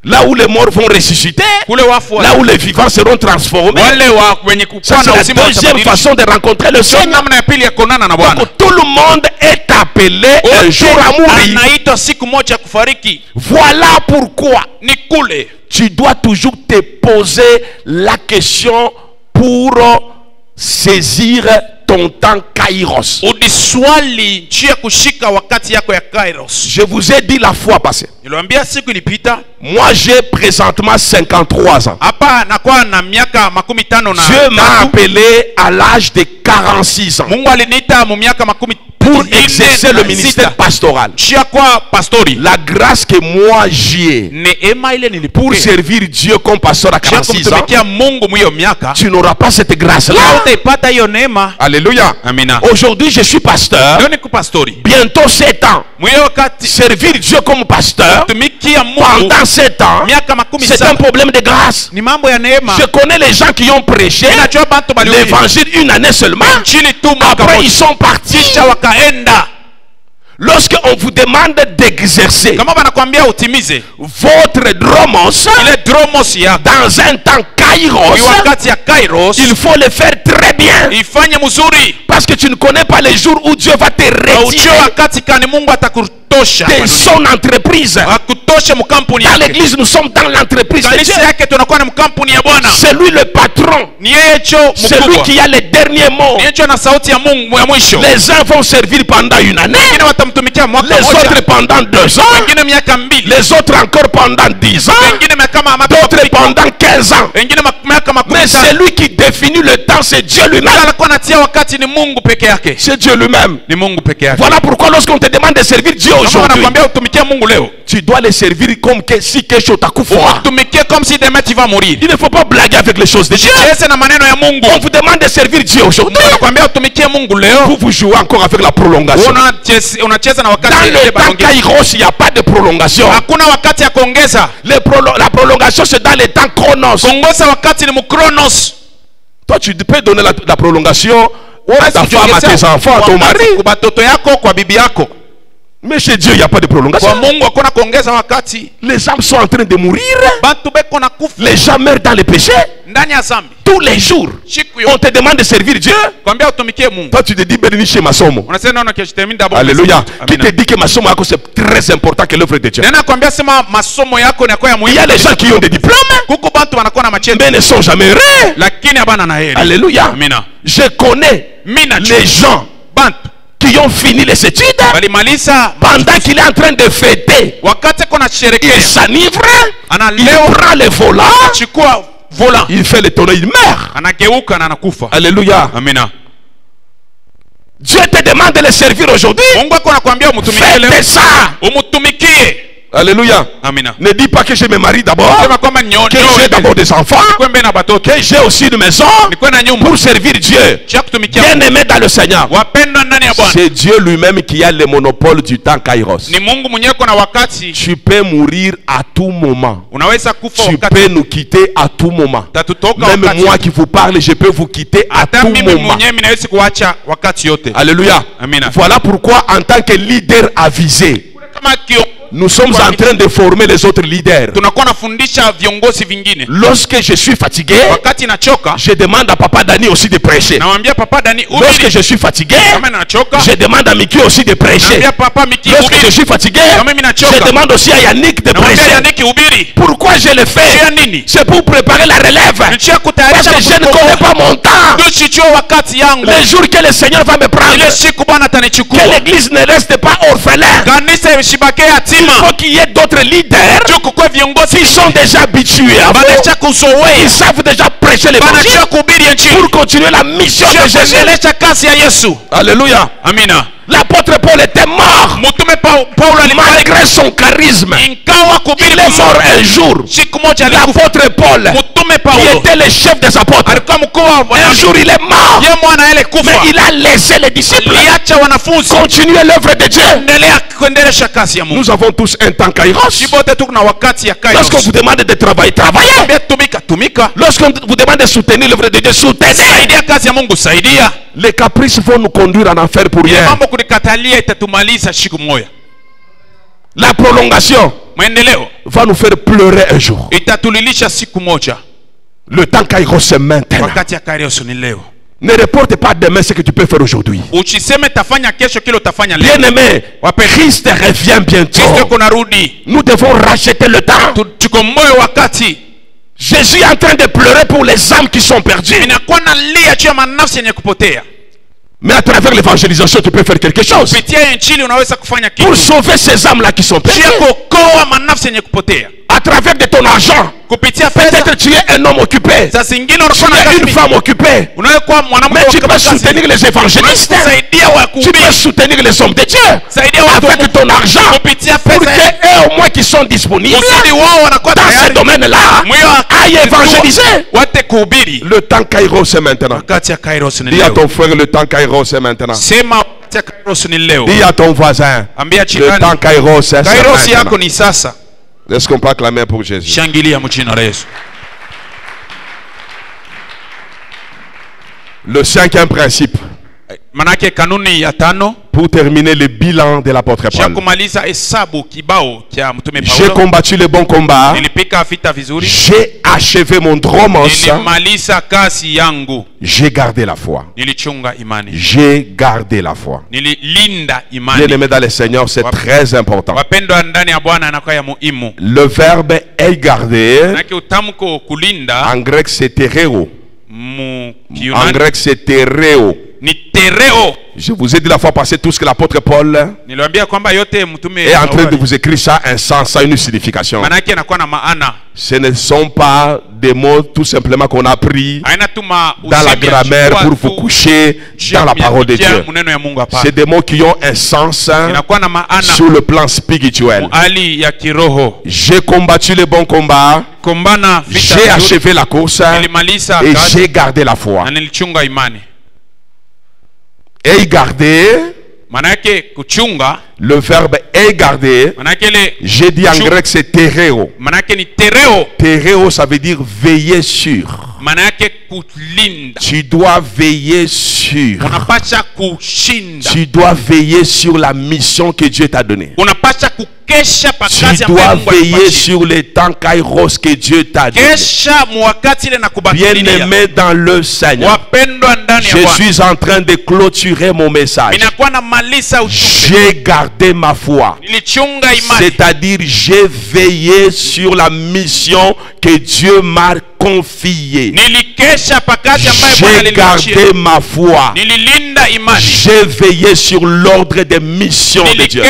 Là où les morts vont ressusciter, là où les vivants seront transformés. C'est la deuxième façon de rencontrer le Seigneur. Donc, tout le monde est appelé un jour à mourir. Voilà pourquoi tu dois toujours te poser la question pour saisir ton temps Kairos. Je vous ai dit la fois passée. Moi j'ai présentement 53 ans. Dieu m'a appelé à l'âge de 46 ans pour exercer le ministère pastoral. La grâce que moi j'ai pour servir Dieu comme pasteur à 46 ans, tu n'auras pas cette grâce-là. Alléluia. Aujourd'hui je suis pasteur. Bientôt 7 ans. Servir Dieu comme pasteur pendant 7 ans, c'est un problème de grâce. Je connais les gens qui ont prêché l'évangile une année seulement. Après ils sont partis. Lorsque on vous demande d'exercer votre dromos dans un temps Kairos, il faut le faire très bien, parce que tu ne connais pas les jours où Dieu va te retirer de son entreprise. Dans l'église, nous sommes dans l'entreprise de Dieu. C'est lui le patron. C'est lui qui a les derniers mots. Les uns vont servir pendant une année, les autres pendant 2 ans, les autres encore pendant 10 ans, d'autres pendant 15 ans. Mais c'est lui qui définit le temps, c'est Dieu lui-même. C'est Dieu lui-même. Voilà pourquoi lorsqu'on te demande de servir Dieu aujourd'hui, tu dois les servir comme si quelque chose t'a coupé. Comme si demain tu vas mourir. Il ne faut pas blaguer avec les choses de Dieu. On vous demande de servir Dieu aujourd'hui. Vous jouez encore avec la prolongation. Dans le temps Kairos, il n'y a pas de prolongation. La prolongation, c'est dans le temps Chronos. Toi, tu peux donner la prolongation à ta femme, à tes enfants, à ton mari. Mais chez Dieu, il n'y a pas de prolongation. Les âmes sont en train de mourir. Les gens meurent dans les péchés. Tous les jours, on te demande de servir Dieu. Toi, tu te dis béni chez Masomo. Alléluia. Qui te dit que Masomo c'est très important que l'œuvre de Dieu. Il y a les gens qui ont des diplômes, mais ne sont jamais heureux. Alléluia. Je connais les gens qui ont fini les études, pendant qu'il est en train de fêter, il s'enivre, il prend le volant, il fait le tonneau, il meurt. Alléluia. Dieu te demande de le servir aujourd'hui. Faites ça. Alléluia. Ne dis pas que je me marie d'abord, que j'ai d'abord des enfants, que j'ai aussi une maison pour servir Dieu. Bien aimé dans le Seigneur, c'est Dieu lui-même qui a le monopole du temps Kairos. Tu peux mourir à tout moment. Tu peux nous quitter à tout moment. Même moi qui vous parle, je peux vous quitter à tout moment. Alléluia. Voilà pourquoi en tant que leader avisé, nous sommes en train de former les autres leaders. Lorsque je suis fatigué, je demande à Papa Dani aussi de prêcher. Lorsque je suis fatigué, je demande à Miki aussi de prêcher. Lorsque je suis fatigué, je demande aussi à Yannick de prêcher. Pourquoi je le fais? C'est pour préparer la relève. Parce que je ne connais pas mon temps. Le jour que le Seigneur va me prendre, que l'église ne reste pas orphelin. Il faut qu'il y ait d'autres leaders qui sont déjà habitués ils savent déjà prêcher l'évangile pour continuer la mission de Jésus. Alléluia. L'apôtre Paul était mort malgré son charisme. Il est mort un jour. L'apôtre Paul, qui était le chef des apôtres, un jour il est mort, mais il a laissé les disciples continuer l'œuvre de Dieu. Nous avons tous un temps Kairos. Lorsqu'on vous demande de travailler, travaillez. Lorsqu'on vous demande de soutenir l'œuvre de Dieu, soutenez. Les caprices vont nous conduire en enfer pour rien. La prolongation, maendeleo va nous faire pleurer un jour. itatulilisha siku moja. Le temps Kairos c'est maintenant. Wakati ya Kairos ni leo. Ne reporte pas demain ce que tu peux faire aujourd'hui. Uchiseme tafanya kesho kile utafanya leo. Bien-aimé, Christ revient bientôt. Kristo kunarudi. Nous devons racheter le temps. Tukomboe wakati. Jésus est en train de pleurer pour les âmes qui sont perdues. Inakuwa nalia juu ya manafsi yenye kupotea. Mais à travers l'évangélisation, tu peux faire quelque chose. Kupitia injili unaweza kufanya kitu. Pour sauver ces âmes-là qui sont perdues. Juu ya kuokoa manafsi yenye kupotea. À travers de ton argent. Peut-être tu es un homme occupé. Tu es une femme occupée. Mais tu peux soutenir les évangélistes. Tu peux soutenir les hommes de Dieu. Avec ton argent. Pour qu'eux au moins qui sont disponibles dans ce domaine-là aillent évangéliser. Le temps Kairos c'est maintenant. Dis à ton frère, le temps Kairos c'est maintenant. Dis à ton voisin, le temps Kairos c'est maintenant. Est-ce qu'on peut acclamer pour Jésus? Le cinquième principe. Pour terminer le bilan de l'apôtre Paul. J'ai combattu le bon combat. J'ai achevé mon dromos. J'ai gardé la foi. J'ai gardé la foi. Bien-aimé dans le Seigneur, c'est très important. Le verbe est gardé. En grec, c'est tereo. En grec, c'est tereo. Je vous ai dit la fois passée tout ce que l'apôtre Paul est en train de vous écrire, ça a un sens, ça a une signification. Ce ne sont pas des mots tout simplement qu'on a pris dans la grammaire pour vous coucher dans la parole de Dieu. C'est des mots qui ont un sens sur le plan spirituel. J'ai combattu le bon combat, j'ai achevé la course et j'ai gardé la foi. Et garder, le verbe est gardé. J'ai dit en grec c'est tereo. Tereo ça veut dire veiller sur. Tu dois veiller sur. Tu dois veiller sur la mission que Dieu t'a donnée. Tu dois veiller sur les temps Kairos que Dieu t'a donné. Bien-aimé dans le Seigneur, je suis en train de clôturer mon message. J'ai gardé ma foi. C'est-à-dire j'ai veillé sur la mission que Dieu m'a confiée. J'ai gardé ma foi. J'ai veillé sur l'ordre des missions de Dieu.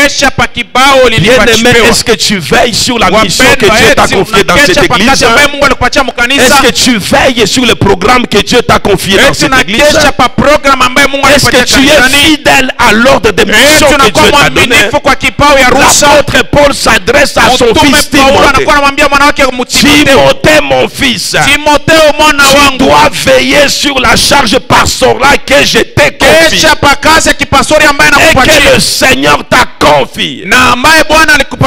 Bien-aimé, est-ce que tu veilles sur la mission que Dieu t'a confiée dans cette église? Est-ce que tu veilles sur le programme que Dieu t'a confié dans cette église? Est-ce que tu es fidèle à l'ordre des missions que Dieu t'a donné? L'apôtre Paul s'adresse à son fils Timothée. Timothée, mon fils, tu dois veiller sur la charge pastorale que je t'ai confiée et que le Seigneur t'a confié.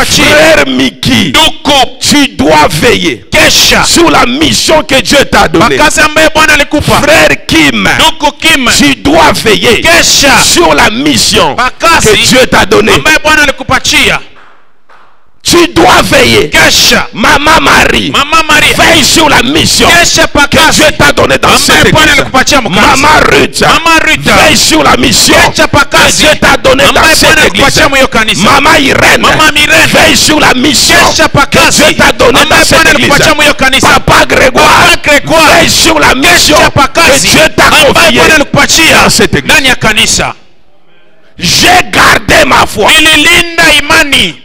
Frère Miki, tu dois veiller sur la mission que Dieu t'a donnée. Frère Kim, tu dois veiller sur la mission que Dieu t'a donnée. Tu dois veiller. Maman Marie, veille sur la mission que Dieu t'a donnée dans cette église. Maman Ruth, veille sur la mission que Dieu t'a donnée dans cette église. Maman Irène, veille sur la mission que Dieu t'a donnée dans cette église. Papa Grégoire, veille sur la mission que Dieu t'a confiée dans cette église. J'ai gardé ma foi.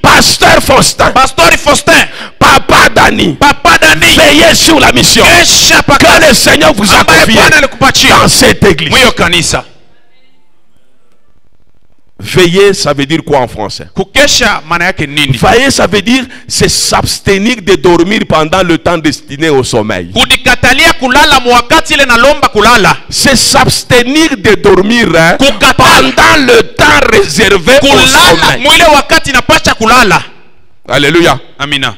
Pasteur Faustin, Papa Dani, veillez sur la mission que le Seigneur vous a confiée dans cette église. Veiller, ça veut dire quoi en français? Veiller, ça veut dire c'est s'abstenir de dormir pendant le temps destiné au sommeil. C'est s'abstenir de dormir pendant le temps réservé au sommeil. Alléluia. Amina.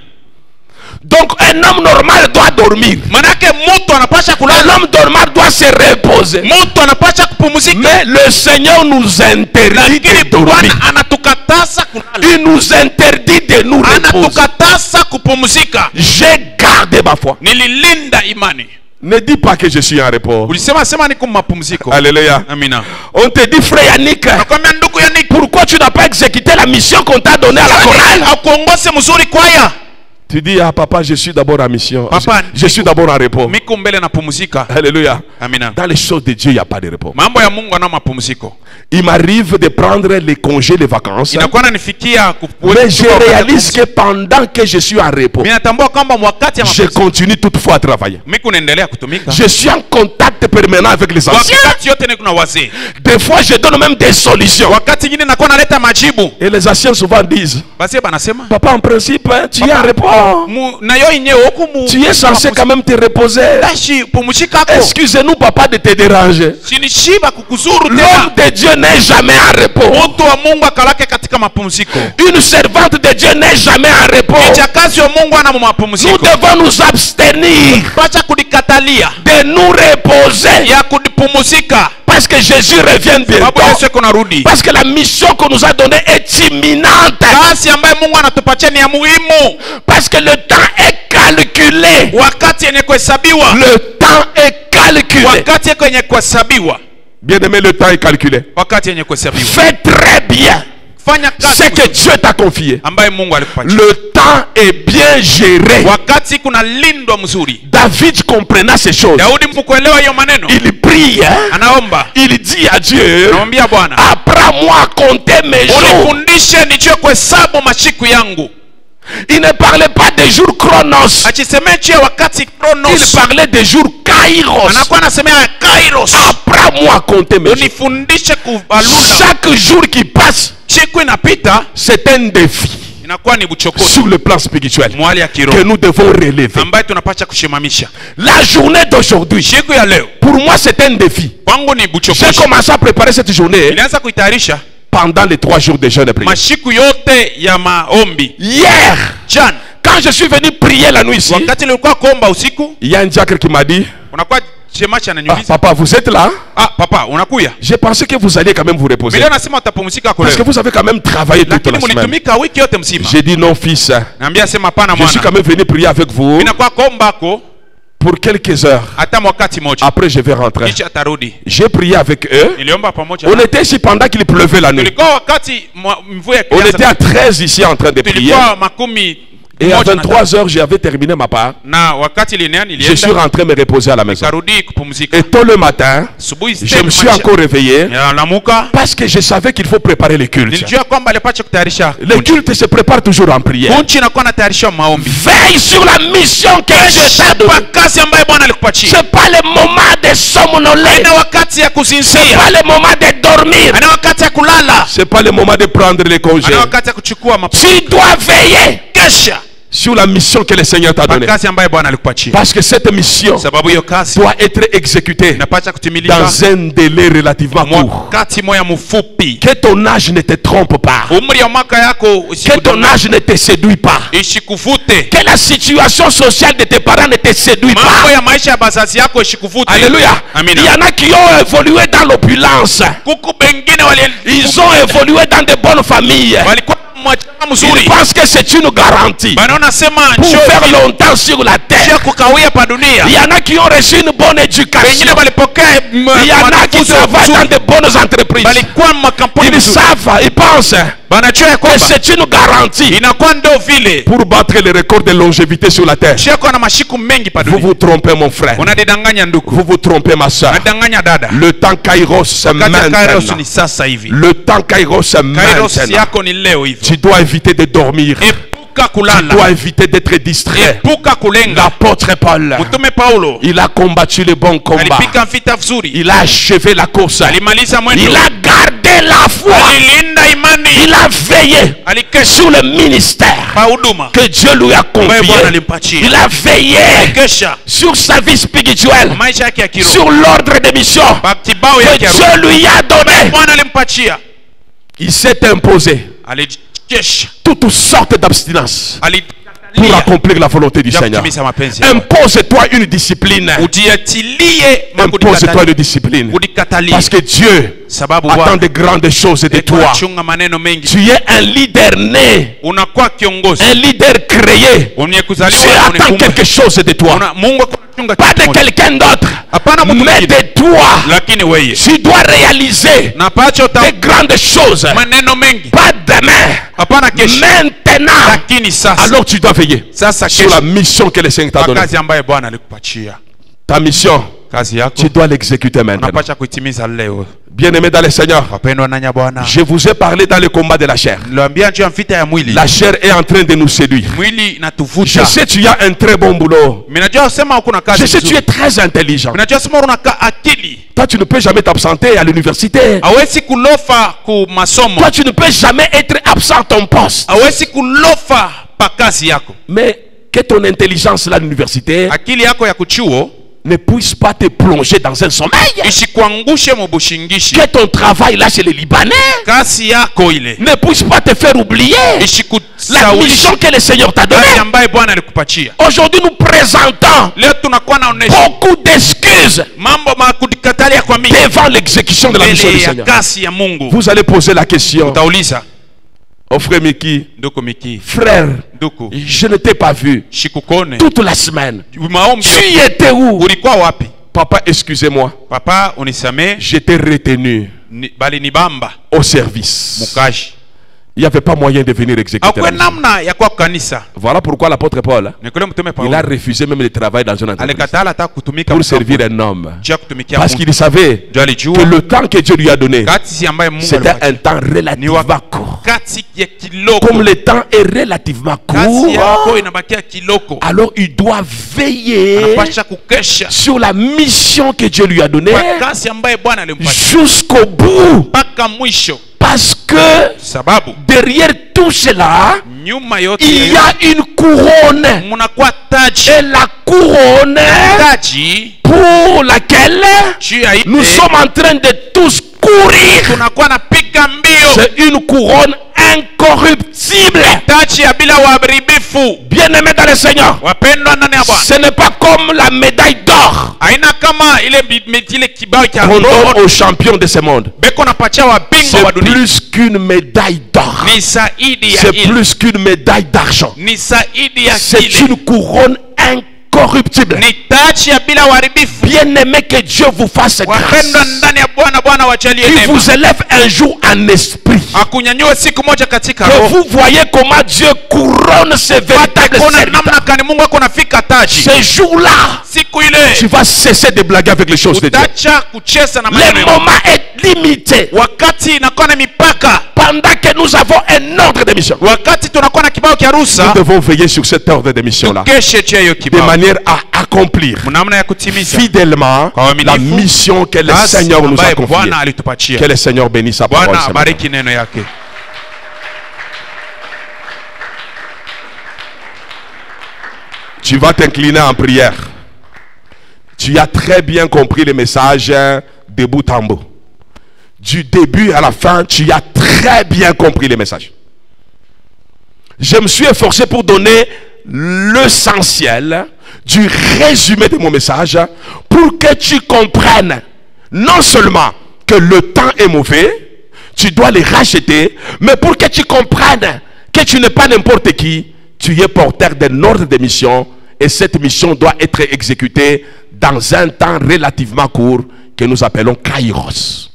Donc un homme normal doit dormir. Manake mtu anapasha Un kulala. homme normal doit se reposer. Mtu anapasha kupumzika. Mais le Seigneur nous interdit de Lakini dormir. Bwana anatukataza kulala. Il nous interdit de nous reposer. Anatukataza kupumzika. J'ai gardé ma foi. Nililinda imani. Ne dis pas que je suis en repos. Ulisema sema niko mapumziko. Alléluia. Amina. On te dit, frère Yannick, Nakwambia ndugu Yannick, pourquoi tu n'as pas exécuté la mission qu'on t'a donnée à la chorale? Akuongoze mzuri kwaya. Tu dis, ah papa, je suis d'abord en mission. Papa, Je suis d'abord en repos. Miko mbele na pumzika. Alléluia. Amina. Dans les choses de Dieu, il n'y a pas de repos. Mambo ya Mungu ana mapumziko. Il m'arrive de prendre les congés, les vacances. Inakuwa nanifikia Mais je réalise que pendant que je suis en repos, Ninatambua kwamba wakati ya je mapumziko continue toutefois à travailler. mimi naendelea kutumika. Je suis en contact permanent avec les anciens. Wakati yote niko na wazee. Des fois, je donne même des solutions. Wakati nyingine nakuwa naleta majibu. Et les anciens souvent disent, Basi banasema papa, en principe, hein, tu es en repos. na yo yenyewe huko mu. Tu es censé quand même te reposer. Dashi pumzika hapo. Excusez-nous, papa, de te déranger. Sinishiba kukuzuru L'homme tena. de Dieu n'est jamais en repos. Mtu wa Mungu akalake katika mapumziko. Une servante de Dieu n'est jamais en repos. Kijakazi wa Mungu ana Nous mapumziko. devons nous abstenir Pacha kudikatalia de nous reposer. ya kudipumzika. Parce que Jésus revient Sababu bientôt. Yesu kuna rudi. Parce que la mission qu'on nous a donnée est imminente. Kazi ambayo Mungu anatupatia ni ya muhimu. Parce que le temps est calculé. Wakati yenye kuhesabiwa. Le temps est calculé. Wakati yenye kuhesabiwa. Bien aimé, le temps est calculé. Wakati yenye kuhesabiwa. Fais très bien Fanya ce kazi que Dieu t'a confié. ambayo Mungu alikupatia. Le temps est bien géré. Wakati kuna lindwa mzuri. David comprenant ces choses. Daudi mkuelewa hiyo maneno. Il prie, hein? Anaomba. Il dit à Dieu, Anamwambia Bwana, apprends-moi à compter mes jours. unifundishe nijue kuhesabu masiku yangu. Il ne parlait pas des jours chronos. Achisemee juu ya wakati Kronos. Il parlait des jours kairos. Anakuwa anasemea Kairos. Apprends-moi à compter mes jours. Unifundishe kubalula. Chaque jour qui passe, Siku inapita c'est un défi inakuwa ni buchokozi. sur le plan spirituel Mwali ya que kiroho nous devons relever. ambaye tunapaswa kushimamisha. La journée d'aujourd'hui, Siku ya leo pour moi, c'est un défi. kwangu ni J'ai buchokozi. commencé à préparer cette journée Nilianza kuitayarisha pendant les 3 jours de jeûne et prière. masiku yote ya maombi. Hier, Jana quand je suis venu prier la nuit ici, wakati nilikuwa kuomba usiku, il y a un diacre qui m'a dit, unakuwa chemacha ah, ananiuliza, papa, vous êtes là? ah papa unakuya? J'ai pensé que vous alliez quand même vous reposer. Mimi nasema utapumzika kwa Parce que leo. vous avez quand même travaillé toute Lakini la semaine. mlitumika wiki yote mzima. J'ai dit non, fils. Naambia sema hapana Je suis quand mwana. même venu prier avec vous Mimi nakuwa kuomba ko pour quelques heures. hata wakati moja. Après, je vais rentrer. Kisha atarudi. J'ai prié avec eux. Niliomba pamoja. On était ici pendant qu'il pleuvait la nuit. Tulikuwa wakati mvua On était ikianza. à 13 ici en train de prier. Tulikuwa makumi Et à moja na 23 heures, j'avais terminé ma part. na wakati linea Je suis nilienda rentré me reposer à la maison. karudi kupumzika. Et tôt le matin, Asubuhi je me suis encore réveillé namuka. parce que je savais qu'il faut préparer les cultes. Nilijua kwamba alipaswa kutayarisha. Les cultes se préparent toujours en prière. Kunchi inakuwa natayarisha maombi. Veille sur la mission que Dieu t'a Kwa donnée. kazi ambayo Bwana alikupatia. C'est pas le moment de somnoler. Haina wakati ya C'est kusinzia. pas le moment de dormir. Haina wakati ya kulala. C'est pas le moment de prendre les congés. Haina wakati ya kuchukua Tu dois veiller kesha. sur la mission que le Seigneur t'a Kwa donnée. kazi ambayo Bwana alikupatia. Parce que cette mission Sababu hiyo kazi doit être exécutée inapaswa kutimilika dans un délai relativement court. wakati moya mfupi. Que ton âge ne te trompe pas. Umri wa mwaka yako Que ton âge ne te séduit pas. isikuvute. Que la situation sociale de tes parents ne te séduit Mambo pas. ya maisha ya bazazi yako isikuvute. Alléluia. Amina. Il y en a qui ont évolué dans l'opulence. Kuku bengine Ils ont évolué dans de bonnes familles. walikuwa mwachana Ils mzuri. pensent que c'est une garantie Banaona sema pour njoo faire longtemps sur la terre. njoo kukawia pa dunia. Il y en a qui ont reçu une bonne Wengine éducation. walipokea Il y en a qui travaillent dans de bonnes entreprises. walikuwa makampuni Ils mzuri. savent, ils pensent Banajua ya que kwamba c'est une garantie inakuwa ndo vile pour battre le record de longévité sur la terre. sheko na mashiku mengi pa Vous dunia. vous trompez, mon frère. Unadidanganya ndugu. Vous vous trompez, ma soeur. Unadanganya dada. Le temps Kairos, c'est Wakati ya Kairos maintenant. ni sasa hivi. Le temps Kairos, c'est Kairos maintenant. yako ni leo hivi. Tu dois éviter de dormir. Epuka Tu kulala. dois éviter d'être distrait. Epuka kulenga. L'apôtre Paul, Mtume Paulo il a combattu le bon combat. alipika vita vizuri. Il a achevé la course. Alimaliza mwendo. Il a gardé la foi. Alilinda imani. Il a veillé Alikesha sur le ministère pa huduma. que Dieu lui a Ambaye Bwana confié. alimpatia. Il a veillé Kesha sur sa vie spirituelle, maisha yake ya kiroho. sur l'ordre de mission Pa kibao que yake ya roho. Dieu lui a donné. Bwana alimpatia. Il s'est imposé Alijikesha. toutes sortes d'abstinence. Alikatalia pour accomplir la volonté du Seigneur. Impose-toi une discipline. Impose-toi une discipline. Parce que Dieu attend de grandes choses de toi. Tu es un leader né, un leader créé. Dieu attend quelque chose de toi. Pas de quelqu'un d'autre, mais de toi. Tu dois réaliser de grandes choses. Pas demain, maintenant. Alors tu dois veiller sur la mission que le Seigneur t'a donnée. Ta mission, tu dois l'exécuter maintenant. Bien-aimé dans le Seigneur, je vous ai parlé dans le combat de la chair. La chair est en train de nous séduire. Je sais que tu as un très bon boulot. Je sais que tu es très intelligent. Toi, tu ne peux jamais t'absenter à l'université. Toi, tu ne peux jamais être absent à ton poste. Mais que ton intelligence là à l'université ne puisse pas te plonger dans un sommeil. Que ton travail là chez les Libanais ne puisse pas te faire oublier la mission que le Seigneur t'a donnée. Aujourd'hui nous présentons beaucoup d'excuses devant l'exécution de la mission du Seigneur. Vous allez poser la question. Oh frère Miki, frère, je ne t'ai pas vu toute la semaine. Tu étais où? Papa, excusez-moi. J'étais retenu au service. Il n'y avait pas moyen de venir exécuter la mission. Voilà pourquoi l'apôtre Paul, il a refusé même de travailler dans une entreprise pour servir un homme. Parce qu'il savait que le temps que Dieu lui a donné, c'était un temps relativement court. Comme le temps est relativement court, alors il doit veiller sur la mission que Dieu lui a donnée jusqu'au bout. Parce que derrière tout cela, il y a une couronne. Et la couronne pour laquelle nous sommes en train de tous courir, c'est une couronne incorruptible. Bien-aimé dans le Seigneur, ce n'est pas comme la médaille d'or qu'on donne aux champions de ce monde. C'est plus qu'une médaille d'or. C'est plus qu'une médaille d'argent. C'est une couronne incorruptible. Bien-aimé, que Dieu vous fasse grâce. Il vous élève un jour en esprit. Que vous voyez comment Dieu couronne ses véritables serviteurs. Ce jour-là, tu vas cesser de blaguer avec les choses de Dieu. Le moment est limité. Pendant que nous avons un ordre de mission, nous devons veiller sur cet ordre de mission-là, de manière à accomplir fidèlement la mission que le Seigneur nous a confiée. Que le Seigneur bénisse sa parole. Tu vas t'incliner en prière. Tu as très bien compris le message de bout en bout. Du début à la fin, tu as très bien compris le message. Je me suis efforcé pour donner l'essentiel du résumé de mon message pour que tu comprennes non seulement que le temps est mauvais, tu dois le racheter, mais pour que tu comprennes que tu n'es pas n'importe qui, tu es porteur d'un ordre de mission et cette mission doit être exécutée dans un temps relativement court que nous appelons Kairos.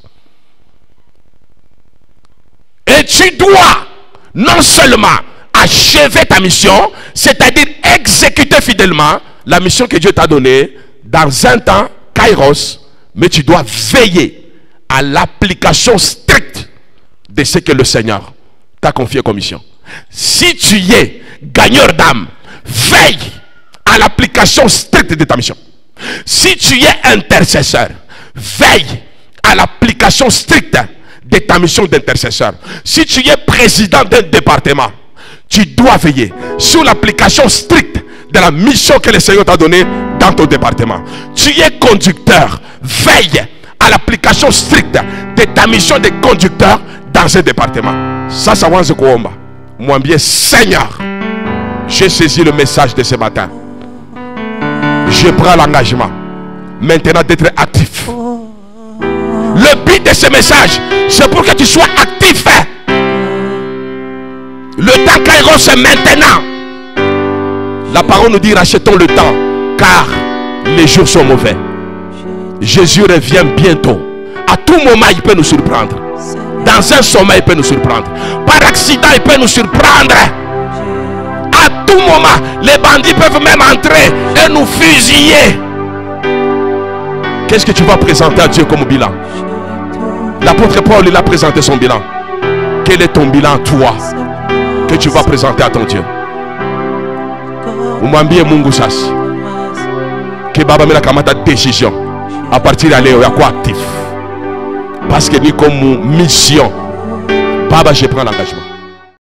Et tu dois non seulement achever ta mission, c'est-à-dire exécuter fidèlement la mission que Dieu t'a donnée dans un temps Kairos, mais tu dois veiller à l'application stricte de ce que le Seigneur t'a confié comme mission. Si tu es gagneur d'âme, veille à l'application stricte de ta mission. Si tu es intercesseur, veille à l'application stricte de ta mission d'intercesseur. Si tu es président d'un département, tu dois veiller sur l'application stricte de la mission que le Seigneur t'a donnée dans ton département. Tu es conducteur, veille à l'application stricte de ta mission de conducteur dans un département. Ça va se quoi? Moi bien, Seigneur, J'ai saisi le message de ce matin. Je prends l'engagement maintenant d'être actif. Le but de ce message, c'est pour que tu sois actif. Le temps Kairos, c'est maintenant. La parole nous dit rachetons le temps, car les jours sont mauvais. Jésus revient bientôt. À tout moment, il peut nous surprendre. Dans un sommeil, il peut nous surprendre. Par accident, il peut nous surprendre. À tout moment, les bandits peuvent même entrer et nous fusiller. Qu'est-ce que tu vas présenter à Dieu comme bilan? L'apôtre Paul, il a présenté son bilan. Quel est ton bilan, toi, que tu vas présenter à ton Dieu? Umwambie Mungu sasa que baba mimi nakamata décision à partir de leo ya kuwa actif parce que ni comme mission baba je prends l'engagement.